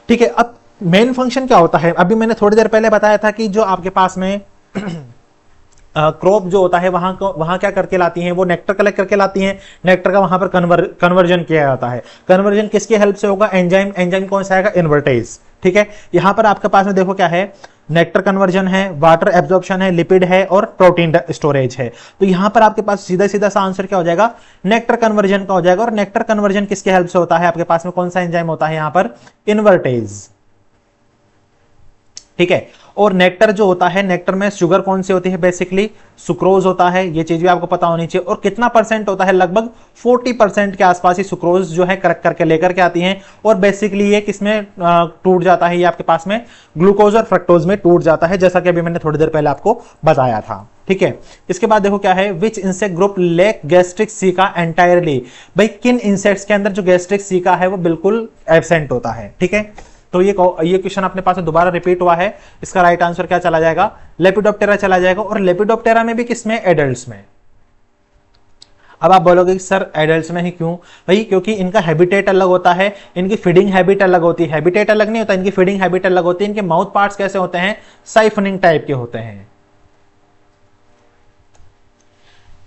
S2: ठीक है, अब मेन फंक्शन क्या होता है, अभी मैंने थोड़ी देर पहले बताया था कि जो आपके पास में क्रॉप जो होता है वहां क्या करके लाती हैं, वो नेक्टर कलेक्ट करके लाती हैं, नेक्टर का वहां पर कन्वर्जन किया जाता है। कन्वर्जन किसकी हेल्प से होगा, एंजाइम, एंजाइम कौन सा आएगा, इन्वर्टेज। ठीक है, यहां पर आपके पास में देखो क्या है, नेक्टर कन्वर्जन है, वाटर एब्जॉर्प्शन है, लिपिड है और प्रोटीन स्टोरेज है। तो यहां पर आपके पास सीधा सीधा सा आंसर क्या हो जाएगा, नेक्टर कन्वर्जन का हो जाएगा। और नेक्टर कन्वर्जन किसके हेल्प से होता है, आपके पास में कौन सा एंजाइम होता है यहां पर, इन्वर्टेज। ठीक है, और नेक्टर जो होता है, नेक्टर में शुगर कौन सी होती है, बेसिकली सुक्रोज होता है, ये चीज भी आपको पता होनी चाहिए। और कितना परसेंट होता है, लगभग 40% के आसपास ही सुक्रोज जो है करेक्ट करके लेकर के आती हैं। और बेसिकली ये किसमें टूट जाता है, ये आपके पास में ग्लूकोज और फ्रक्टोज में टूट जाता है, जैसा कि अभी मैंने थोड़ी देर पहले आपको बताया था। ठीक है, इसके बाद देखो क्या है, which insect group lack gastric caeca entirely. भाई किन इंसेक्ट्स के अंदर जो गैस्ट्रिक सीका है वो बिल्कुल एब्सेंट होता है। ठीक है, तो ये क्वेश्चन अपने पास दोबारा रिपीट हुआ है, इसका राइट आंसर क्या चला जाएगा, लेपिडोप्टेरा चला जाएगा। और लेपिडोप्टेरा में भी किसमें, एडल्ट्स में। अब आप बोलोगे कि सर एडल्ट्स में ही क्यों, भाई क्योंकि इनका हैबिटेट अलग होता है, इनकी फीडिंग हैबिट अलग होती है। हैबिटेट अलग नहीं होता, इनकी फीडिंग हैबिट अलग होती है। इनके माउथ पार्ट्स कैसे होते हैं, साइफनिंग टाइप के होते हैं।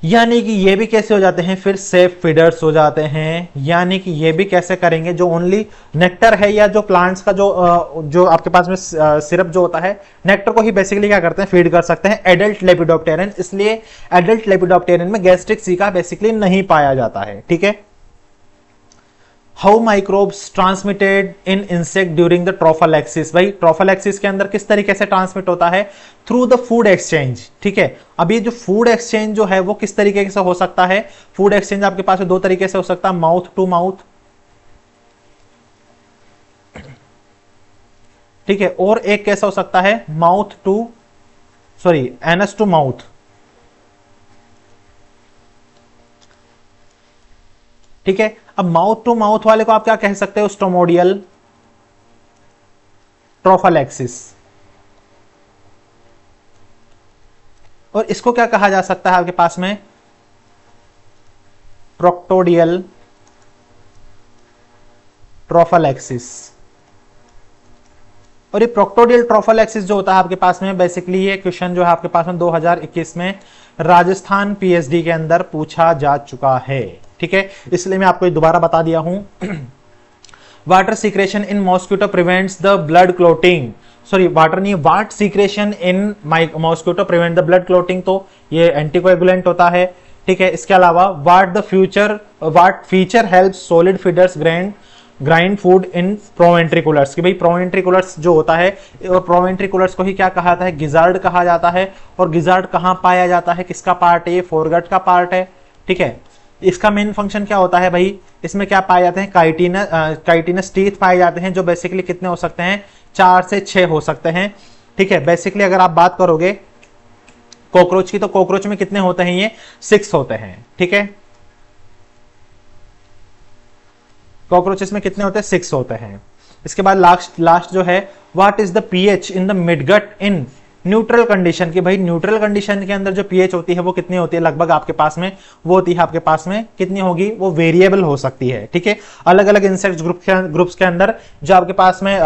S2: यानी कि ये भी कैसे हो जाते हैं, फिर सेफ फीडर्स हो जाते हैं। यानी कि ये भी कैसे करेंगे, जो ओनली नेक्टर है या जो प्लांट्स का जो आपके पास में सिरप जो होता है, नेक्टर को ही बेसिकली क्या करते हैं, फीड कर सकते हैं एडल्ट लेपिडोप्टेरन। इसलिए एडल्ट लेपिडोप्टेरन में गैस्ट्रिक सीका बेसिकली नहीं पाया जाता है। ठीक है, how microbes transmitted in insect during the trophallaxis. भाई ट्रोफालैक्सिस के अंदर किस तरीके से ट्रांसमिट होता है, थ्रू द फूड एक्सचेंज। ठीक है, अब ये जो फूड एक्सचेंज जो है वो किस तरीके से हो सकता है, फूड एक्सचेंज आपके पास दो तरीके से हो सकता है, माउथ टू माउथ, ठीक है, और एक कैसा हो सकता है, mouth to sorry anus to mouth. ठीक है, अब माउथ टू माउथ वाले को आप क्या कह सकते हो, स्टोमोडियल ट्रोफालैक्सिस। और इसको क्या कहा जा सकता है आपके पास में, प्रोक्टोडियल ट्रोफालैक्सिस। और ये प्रोक्टोडियल ट्रोफालैक्सिस जो होता है आपके पास में, बेसिकली ये क्वेश्चन जो है आपके पास में 2021 में राजस्थान पीएचडी के अंदर पूछा जा चुका है। ठीक है, इसलिए मैं आपको दोबारा बता दिया हूं। Water secretion in mosquito prevents the blood clotting, sorry water नहीं, what secretion in mosquito prevent the blood clotting, तो ये एंटीकोएगुलेंट होता है। ठीक है, इसके अलावा what feature helps solid feeders grind food in proventriculars, कि भाई प्रोवेंट्रिकुलर्स जो होता है, और प्रोवेंट्रिकुलर्स को ही क्या कहा जाता है, गिजार्ड कहा जाता है। और गिजार्ड कहां पाया जाता है, किसका पार्ट है, ये फोरगट का पार्ट है। ठीक है, इसका मेन फंक्शन क्या होता है भाई, इसमें क्या पाए जाते हैं, काइटिनस टीथ पाए जाते हैं, जो बेसिकली कितने हो सकते हैं, 4 से 6 हो सकते हैं। ठीक है, बेसिकली अगर आप बात करोगे कॉकरोच की, तो कॉकरोच में कितने होते हैं, ये 6 होते हैं। ठीक है, कॉकरोचेस में कितने होते हैं, 6 होते हैं। इसके बाद लास्ट जो है, what is the pH in the midgut in neutral condition, की भाई न्यूट्रल कंडीशन के अंदर जो पीएच होती है वो कितनी होती है, लगभग आपके पास में वो होती है, आपके पास में कितनी होगी, वो वेरिएबल हो सकती है। ठीक है, अलग अलग इंसेक्ट ग्रुप्स के अंदर जो आपके पास में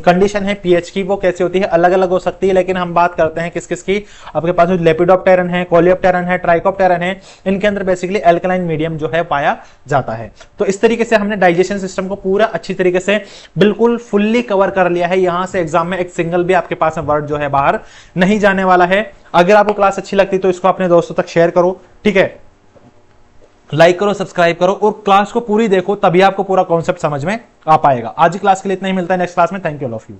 S2: कंडीशन है पीएच की, वो कैसी होती है, अलग अलग हो सकती है। लेकिन हम बात करते हैं किस किस की, आपके पास लेपिडोप्टेरन है, कोलियोप्टेरन है, ट्राइकोप्टेरन है, इनके अंदर बेसिकली एल्कलाइन मीडियम जो है पाया जाता है। तो इस तरीके से हमने डाइजेशन सिस्टम को पूरा अच्छी तरीके से बिल्कुल फुल्ली कवर कर लिया है। यहां से एग्जाम में एक सिंगल भी आपके पास में वर्ड जो है बाहर नहीं जाने वाला है। अगर आपको क्लास अच्छी लगती तो इसको अपने दोस्तों तक शेयर करो। ठीक है, लाइक करो, सब्सक्राइब करो और क्लास को पूरी देखो, तभी आपको पूरा कॉन्सेप्ट समझ में आ पाएगा। आज की क्लास के लिए इतना ही, मिलता है नेक्स्ट क्लास में। Thank you all of you.